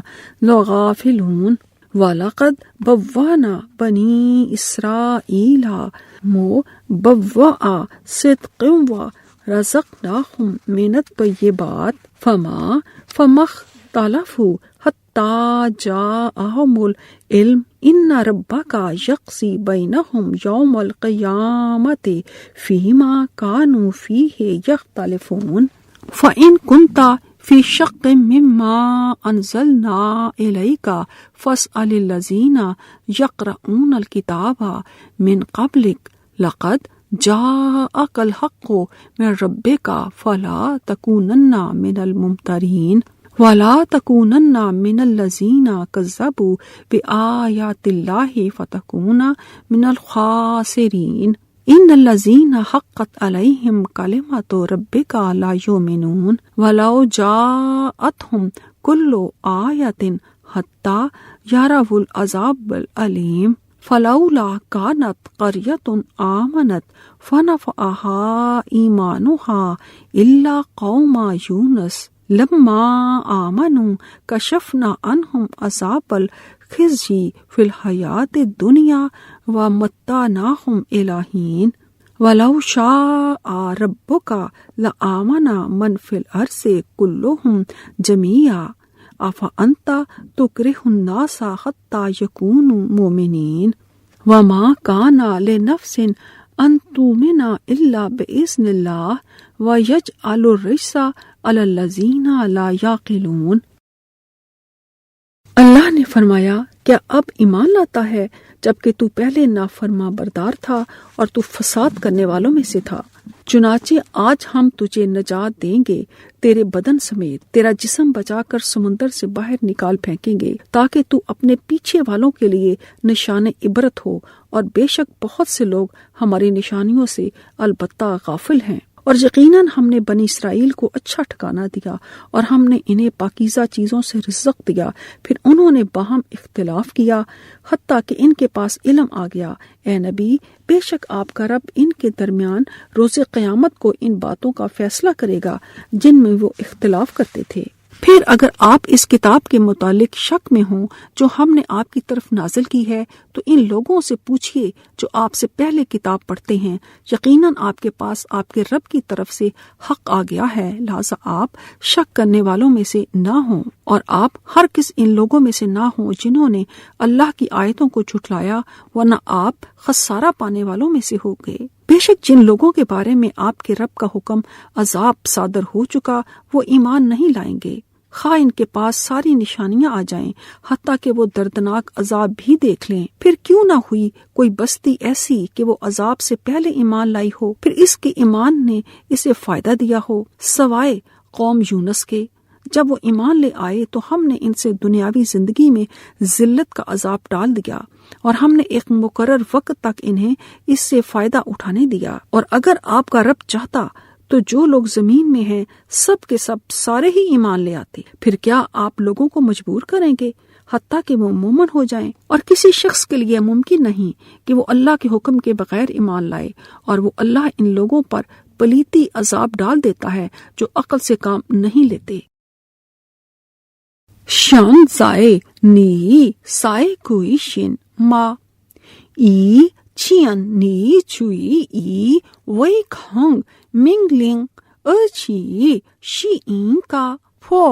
laghafilun wa laqad bawwa'na bani Israila mubawwa'a sidqin wa رزقناهم من الطيبات فما اختلفوا حتى جاءهم العلم إن ربك يقضي بينهم يوم القيامة فيما كانوا فيه يختلفون فإن كنت في شق مما أنزلنا إليك فاسأل الذين يقرؤون الكتاب من قبلك لقد جاءك الحق من ربك فلا تكونن من الممترين ولا تكونن من الذين كذبوا بآيات الله فتكون من الخاسرين إن الذين حقت عليهم كلمة ربك لا يؤمنون ولو جاءتهم كل آية حتى يروا العذاب الأليم فلولا كانت قرية آمنت فنفعها إيمانها إلا قوم يونس لما آمنوا کشفنا عنہم عذاب الخزي فی الحیات الدنیا ومتعناہم الی حین وَلَوْ شَاءَ رَبُّكَ لَآمَنَ مَنْ فِي الْأَرْضِ كُلُّهُمْ جَمِيعًا أَفَأَنْتَ تُكْرِهُ النَّاسَ حَتَّى يَكُونُوا مُؤْمِنِينَ وَمَا كَانَ لِنَفْسٍ أَن تُؤْمِنَ إِلَّا بِإِذْنِ اللَّهِ وَيَجْعَلُ الرِّجْسَ عَلَى الَّذِينَ لَا يَعْقِلُونَ۔ اللہ نے فرمایا کیا اب ایمان لاتا ہے جبکہ تو پہلے نافرما بردار تھا اور تو فساد کرنے والوں میں سے تھا؟ چنانچہ آج ہم تجھے نجات دیں گے، تیرے بدن سمیت تیرا جسم بچا کر سمندر سے باہر نکال پھینکیں گے تاکہ تو اپنے پیچھے والوں کے لیے نشان عبرت ہو، اور بے شک بہت سے لوگ ہماری نشانیوں سے البتہ غافل ہیں۔ اور یقیناً ہم نے بنی اسرائیل کو اچھا ٹھکانہ دیا اور ہم نے انہیں پاکیزہ چیزوں سے رزق دیا، پھر انہوں نے باہم اختلاف کیا حتیٰ کہ ان کے پاس علم آ گیا۔ اے نبی، بے شک آپ کا رب ان کے درمیان روز قیامت کو ان باتوں کا فیصلہ کرے گا جن میں وہ اختلاف کرتے تھے۔ پھر اگر آپ اس کتاب کے متعلق شک میں ہوں جو ہم نے آپ کی طرف نازل کی ہے تو ان لوگوں سے پوچھئے جو آپ سے پہلے کتاب پڑھتے ہیں، یقیناً آپ کے پاس آپ کے رب کی طرف سے حق آ گیا ہے، لہذا آپ شک کرنے والوں میں سے نہ ہوں، اور آپ ہر کس ان لوگوں میں سے نہ ہوں جنہوں نے اللہ کی آیتوں کو جھٹلایا، ورنہ آپ خسارہ پانے والوں میں سے ہو گئے۔ بے شک جن لوگوں کے بارے میں آپ کے رب کا حکم عذاب صادر ہو چکا وہ ایمان نہیں لائیں گے، خواہ ان کے پاس ساری نشانیاں آ جائیں، حتیٰ کہ وہ دردناک عذاب بھی دیکھ لیں۔ پھر کیوں نہ ہوئی کوئی بستی ایسی کہ وہ عذاب سے پہلے ایمان لائی ہو، پھر اس کے ایمان نے اسے فائدہ دیا ہو، سوائے قوم یونس کے۔ جب وہ ایمان لے آئے تو ہم نے ان سے دنیاوی زندگی میں ذلت کا عذاب ڈال دیا، اور ہم نے ایک مقرر وقت تک انہیں اس سے فائدہ اٹھانے دیا۔ اور اگر آپ کا رب چاہتا تو جو لوگ زمین میں ہیں سب کے سب سارے ہی ایمان لے آتے، پھر کیا آپ لوگوں کو مجبور کریں گے حتیٰ کہ وہ مومن ہو جائیں؟ اور کسی شخص کے لیے ممکن نہیں کہ وہ اللہ کے حکم کے بغیر ایمان لائے، اور وہ اللہ ان لوگوں پر پلیتی عذاب ڈال دیتا ہے جو عقل سے کام نہیں لیتے۔ شان زائے نی سائے کوئی شن ما ای چین نی چوئی ای وئی کھنگ منگ لنگ اچھی شی این کا فو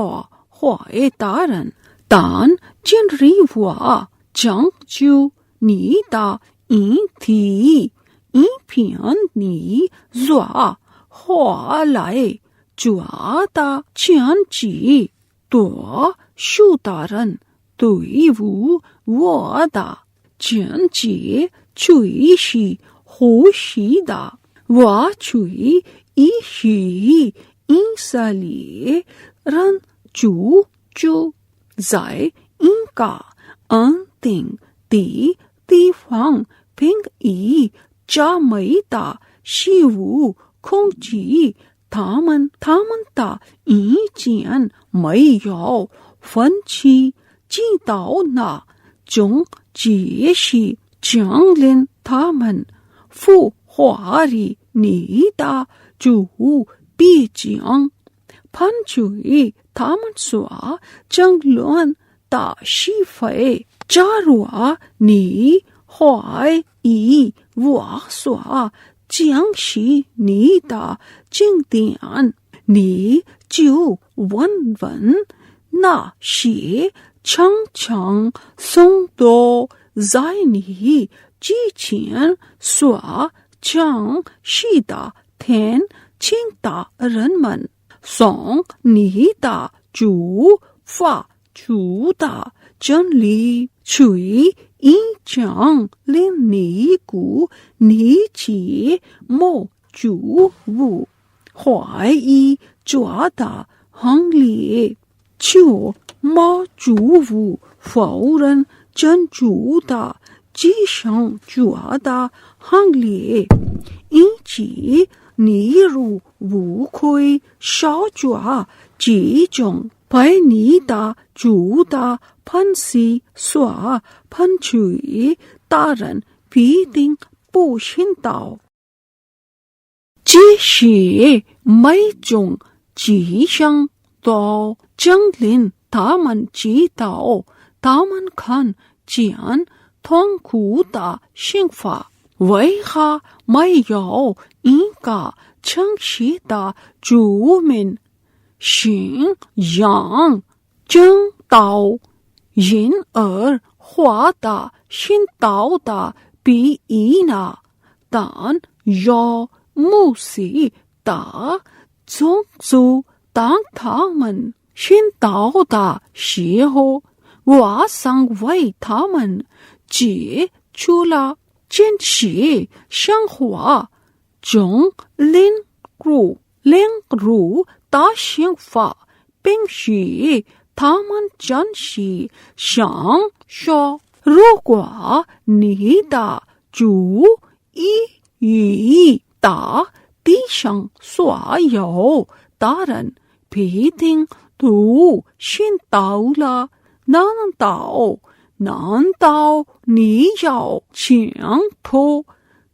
ہوئے تارن تان جن ری ہوا جنگ جو نی تا این تھی این پھین نی زوا ہوا لائے جوا تا چین چی تو شو تارن توی وہ دا چین چی چوئی شی ہو شی دا وا چوئی ای شی این سالی رن چو چو زائے این کا ان تنگ تی فانگ پنگ ای چا مئی تا شی وو کھنگ چی تھامن تا این چین مئی یاو فن چی چی تاو نا جنگ چی شی جنگ لن تھامن فو ہواری نی تا جو پی جنگ پھن چوئی تھامن سوا جنگ لون تا شی فے چاروا نی ہوائے ای وا سوا جنگ شی نی تا جنگ دیان نی جو ون نا شی چھنگ چھنگ سنگ دو زائے نی جی چین سوا چنگ شی دا تھین چنگ تا رن من سونگ نی تا جو فا چو تا جن لی چوئی این چنگ لن نی کو نی چی مو جو وو ہوائے ای جوا دا ہنگ لیے چو ما جو وو فورن جن جو دا جی شنگ جوا دا ہنگ لیے این چی نی رو وو کھوئی شاو جوا جی جنگ پائے نی دا جو دا پھن سی سوا پھن چوئی تارن پی دنگ پوشن تاو جی شی مئی جنگ جی شنگ tao chang lin ta man chi tao ta man khan chian thong khu ta xing fa wei ha mai yao in ka chang shi ta chu min xing yang zheng dao yin hua da xin dao da bi yi na dan yao mu si da zong zu dang ta men xin dao da xi ho wa sang wei ta men ji chu la jian xi shang hua zhong lin ru da xing fa bing xi他们真是想说，如果你的主意与大地上所有的人必定都信到了，难道你要强迫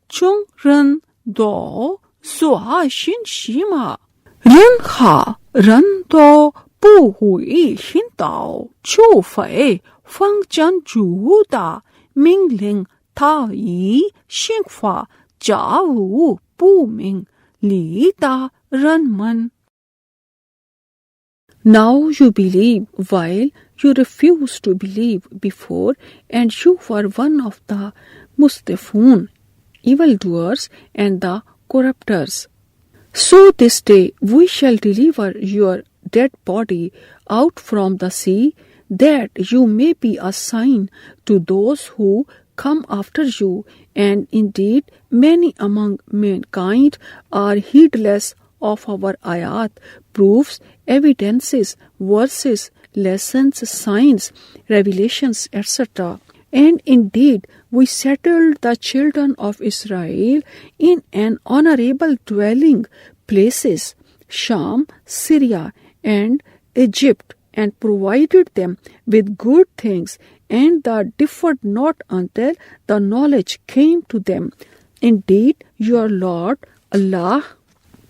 众人都所信息吗？任何人都不会信道，除非坊间主的命令他以刑罚家务不明理的人们。Now you believe while you refused to believe before, and you were one of the mustafun, evildoers and the corruptors. So this day we shall deliver your dead body out from the sea, that you may be a sign to those who come after you, and indeed many among mankind are heedless of our ayat, proofs, evidences, verses, lessons, signs, revelations, etc. And indeed we settled the children of Israel in an honorable dwelling places, Sham, Syria, and Egypt, and provided them with good things, and they differed not until the knowledge came to them. Indeed, your Lord Allah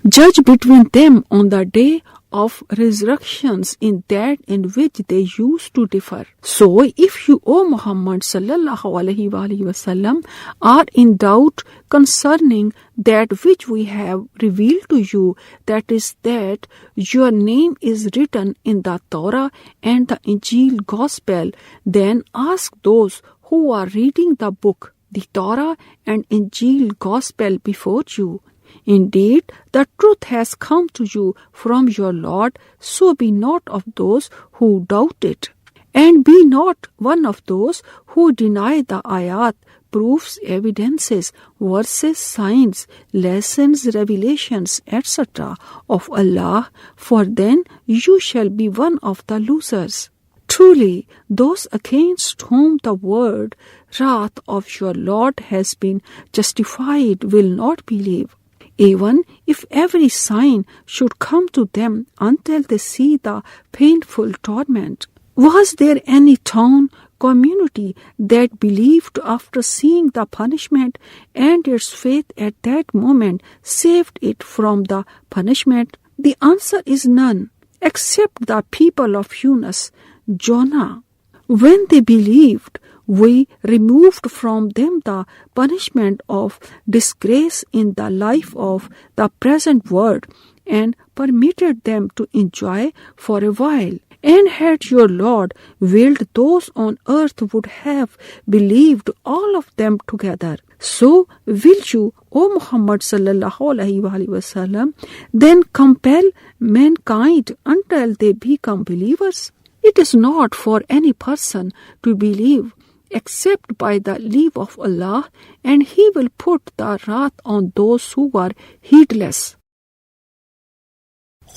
judge between them on the day of resurrections in that in which they used to differ. So if you, O Muhammad sallallahu alaihi wasallam, are in doubt concerning that which we have revealed to you, that is that your name is written in the Torah and the Injil Gospel, then ask those who are reading the book, the Torah and Injil Gospel before you. Indeed, the truth has come to you from your Lord, so be not of those who doubt it. And be not one of those who deny the ayat, proofs, evidences, verses, signs, lessons, revelations, etc. of Allah, for then you shall be one of the losers. Truly, those against whom the word wrath of your Lord has been justified will not believe, even if every sign should come to them until they see the painful torment. Was there any town, community that believed after seeing the punishment, and its faith at that moment saved it from the punishment? The answer is none, except the people of Younas, Jonah. When they believed, we removed from them the punishment of disgrace in the life of the present world, and permitted them to enjoy for a while. And had your Lord willed, those on earth would have believed all of them together. So will you, O Muhammad sallallahu alaihi wasallam, then compel mankind until they become believers? It is not for any person to believe except by the leave of Allah, and He will put the wrath on those who are heedless.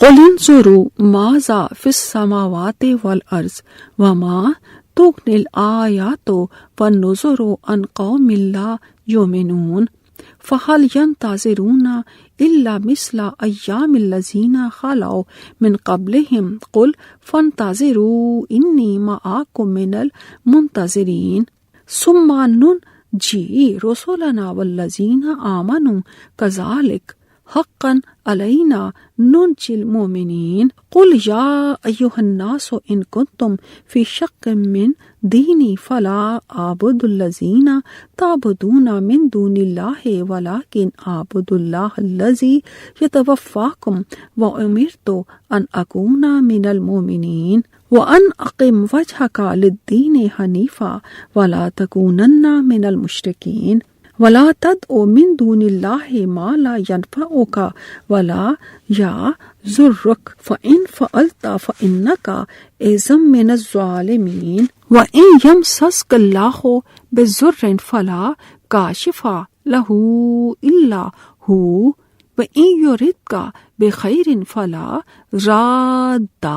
قُلْ انظُرُوا مَاذَا فِي السَّمَاوَاتِ وَالْأَرْضِ وَمَا تُغْنِي الْآيَاتُ وَالنُّذُرُ عَنْ قَوْمٍ لَا يُؤْمِنُونَ فَهَلْ يَنْتَظِرُونَ إِلَّا مِثْلَ أَيَّامِ الَّذِينَ خَلَوْا مِنْ قَبْلِهِمْ قُلْ فَانْتَظِرُوا إِنِّي مَعَكُمْ مِنَ الْمُنْتَظِرِينَ ثُمَّ نُنَجِّي رُسُلَنَا وَالَّذِينَ آمَنُوا كَذَلِكَ حقا علینا ننجی المؤمنین قل یا ایہا الناس ان کنتم فی شق من دینی فلا اعبد الذین تعبدون من دون اللہ ولکن اعبد اللہ الذی یتوفاکم وامرت ان اکون من المؤمنین وان اقم وجہک للدین حنیفا ولا تکونن من المشرکین ولا تدع من دون اللہ ما لا ينفعک ولا یضرک فإن فعلت فإنک اذا من الظالمین وإن یمسسک اللہ بضر فلا کاشف لہ الا هو وإن یردک بخیر فلا راد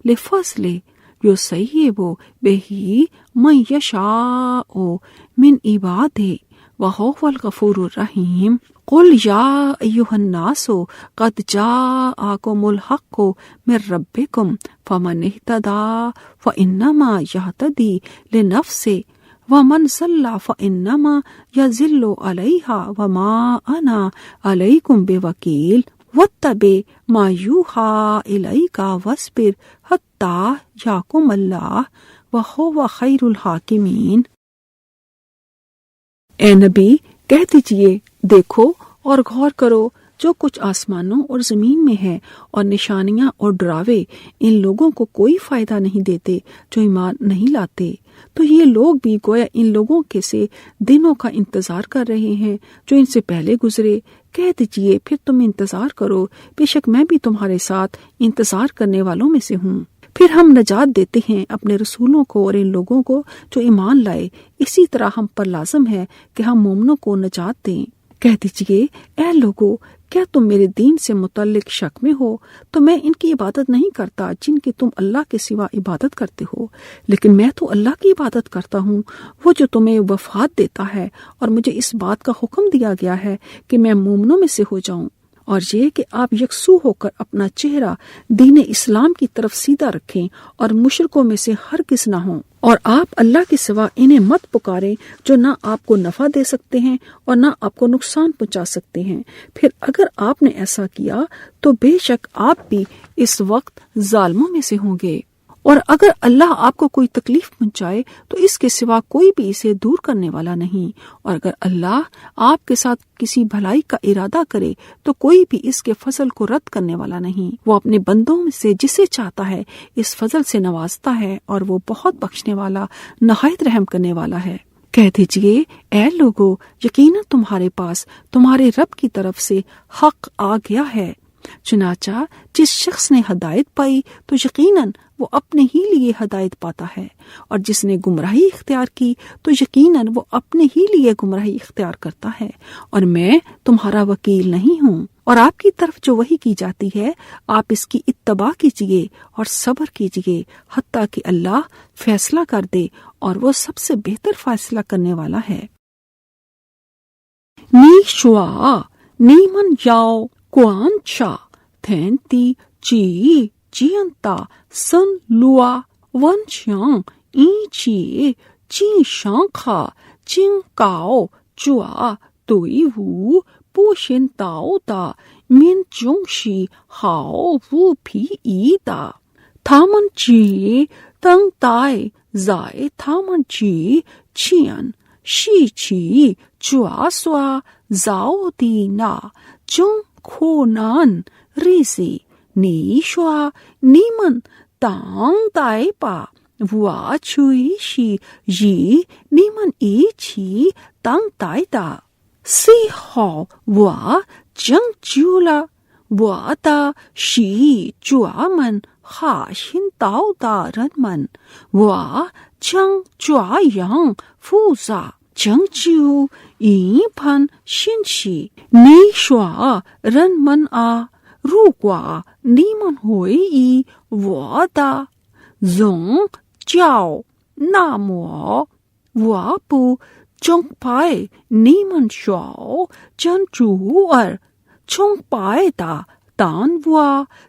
لفضلہ یصیب بہ من یشاء من عبادہ وَهُوَ الْغَفُورُ الرَّحِيمُ قُلْ يَا أَيُّهَا النَّاسُ قَدْ جَاءَكُمُ الْحَقُّ مِنْ رَبِّكُمْ فَمَنِ اهْتَدَىٰ فَإِنَّمَا يَهْتَدِي لِنَفْسِهِ وَمَنْ ضَلَّ فَإِنَّمَا يَضِلُّ عَلَيْهَا وَمَا أَنَا عَلَيْكُمْ بِوَكِيلٍ وَاتَّبِعْ مَا يُوحَىٰ إِلَيْكَ وَاصْبِرْ حَتَّىٰ يَحْكُمَ اللَّهُ وَهُوَ خَيْرُ الْحَاكِمِينَ۔ اے نبی کہہ دیجئے دیکھو اور غور کرو جو کچھ آسمانوں اور زمین میں ہے، اور نشانیاں اور ڈراوے ان لوگوں کو کوئی فائدہ نہیں دیتے جو ایمان نہیں لاتے۔ تو یہ لوگ بھی گویا ان لوگوں کے سے دنوں کا انتظار کر رہے ہیں جو ان سے پہلے گزرے۔ کہہ دیجئے پھر تم انتظار کرو، بے شک میں بھی تمہارے ساتھ انتظار کرنے والوں میں سے ہوں۔ پھر ہم نجات دیتے ہیں اپنے رسولوں کو اور ان لوگوں کو جو ایمان لائے، اسی طرح ہم پر لازم ہے کہ ہم مومنوں کو نجات دیں۔ کہہ دیجئے اے لوگو کیا تم میرے دین سے متعلق شک میں ہو؟ تو میں ان کی عبادت نہیں کرتا جن کی تم اللہ کے سوا عبادت کرتے ہو، لیکن میں تو اللہ کی عبادت کرتا ہوں، وہ جو تمہیں وفات دیتا ہے، اور مجھے اس بات کا حکم دیا گیا ہے کہ میں مومنوں میں سے ہو جاؤں، اور یہ کہ آپ یکسو ہو کر اپنا چہرہ دین اسلام کی طرف سیدھا رکھیں اور مشرکوں میں سے ہرگز نہ ہوں، اور آپ اللہ کے سوا انہیں مت پکاریں جو نہ آپ کو نفع دے سکتے ہیں اور نہ آپ کو نقصان پہنچا سکتے ہیں۔ پھر اگر آپ نے ایسا کیا تو بے شک آپ بھی اس وقت ظالموں میں سے ہوں گے، اور اگر اللہ آپ کو کوئی تکلیف پہنچائے تو اس کے سوا کوئی بھی اسے دور کرنے والا نہیں، اور اگر اللہ آپ کے ساتھ کسی بھلائی کا ارادہ کرے تو کوئی بھی اس کے فضل کو رد کرنے والا نہیں۔ وہ اپنے بندوں میں سے جسے چاہتا ہے اس فضل سے نوازتا ہے، اور وہ بہت بخشنے والا نہایت رحم کرنے والا ہے۔ کہہ دیجئے اے لوگو یقیناً تمہارے پاس تمہارے رب کی طرف سے حق آ گیا ہے، چنانچہ جس شخص نے ہدایت پائی تو یقیناً وہ اپنے ہی لیے ہدایت پاتا ہے، اور جس نے گمراہی اختیار کی تو یقیناً وہ اپنے ہی لیے گمراہی اختیار کرتا ہے، اور میں تمہارا وکیل نہیں ہوں۔ اور آپ کی طرف جو وحی کی جاتی ہے آپ اس کی اتباع کیجئے اور صبر کیجئے حتیٰ کہ اللہ فیصلہ کر دے، اور وہ سب سے بہتر فیصلہ کرنے والا ہے۔ نی شوا نیمن یاو کوان شا تھینتی چی چینتا سن لوا ون شیاں این چی چین شانخا چین کاؤ چوا توئی وو پوشن تاؤ دا من چونگ شی ہاؤ وو پھی ای دا تھامن چی تنگ تائے زائے تھامن چی چین شی چی چوا سوا زاؤ دی نا چونگ کھو نان ریزی نی شوا نیمن تانگ دائے پا وا چوئی شی یی نیمن ای چی تانگ دائے دا سی ہاؤ وا جنگ چولا وا دا شی چوا من خا شن تاؤ دا رن من وا جنگ چوا یانگ فوزا جنگ چیو ای پن شن شی نی شوا رن من آ روگوا نیمن ہوئی ای وا دا زونگ جاؤ نامو وا پو چونگ پائے نیمن شاؤ جن چو ار چونگ پائے دا تان وا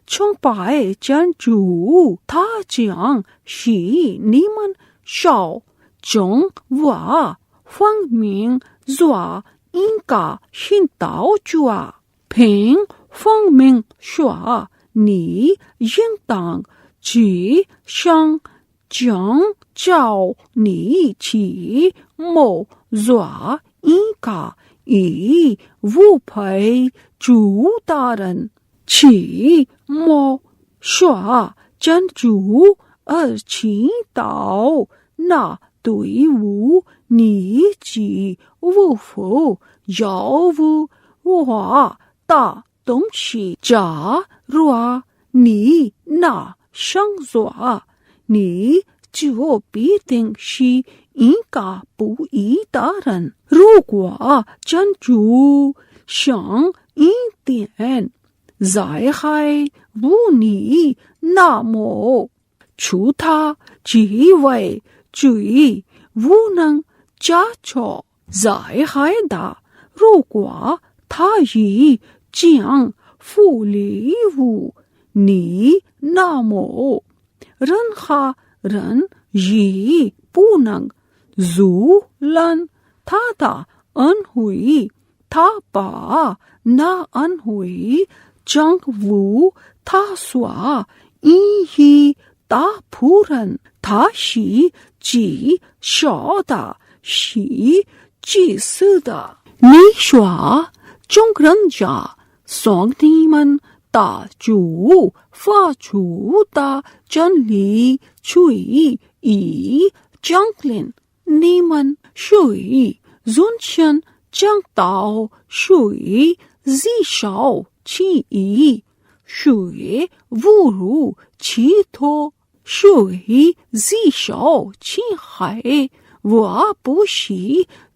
چونگ پائے جن چو تھا جیانگ شی نیمن شاؤ چونگ وا فنگ مینگ زوا ان کا شن تاؤ چوا۔ 凭方明说你应当去上将教你去莫做一个以无配主大人去莫说真主而祈祷那队伍你及无否要无我的东西假若你那上做你就必定是一个不义的人。如果真主想一点灾害无你，那么除他即为罪无能加重灾害的。如果他已将负礼物你，那么任何人也不能阻拦他的恩惠，他把那恩惠降付他所意的仆人，他是极小的，是祭司的。你说众人家向你们的主发出的真理罪已降临，你们谁尊前讲道，谁自少其意，谁侮辱其托，谁自少其害，我不是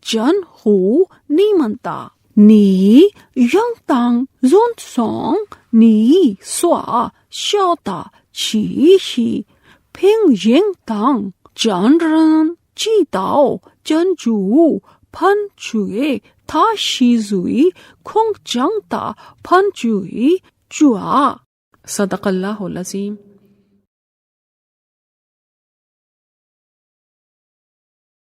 真乎你们的。你应当尊崇你所受的启示，并应当真人知道真主判决他是罪空降的判决主。صدق الله العظيم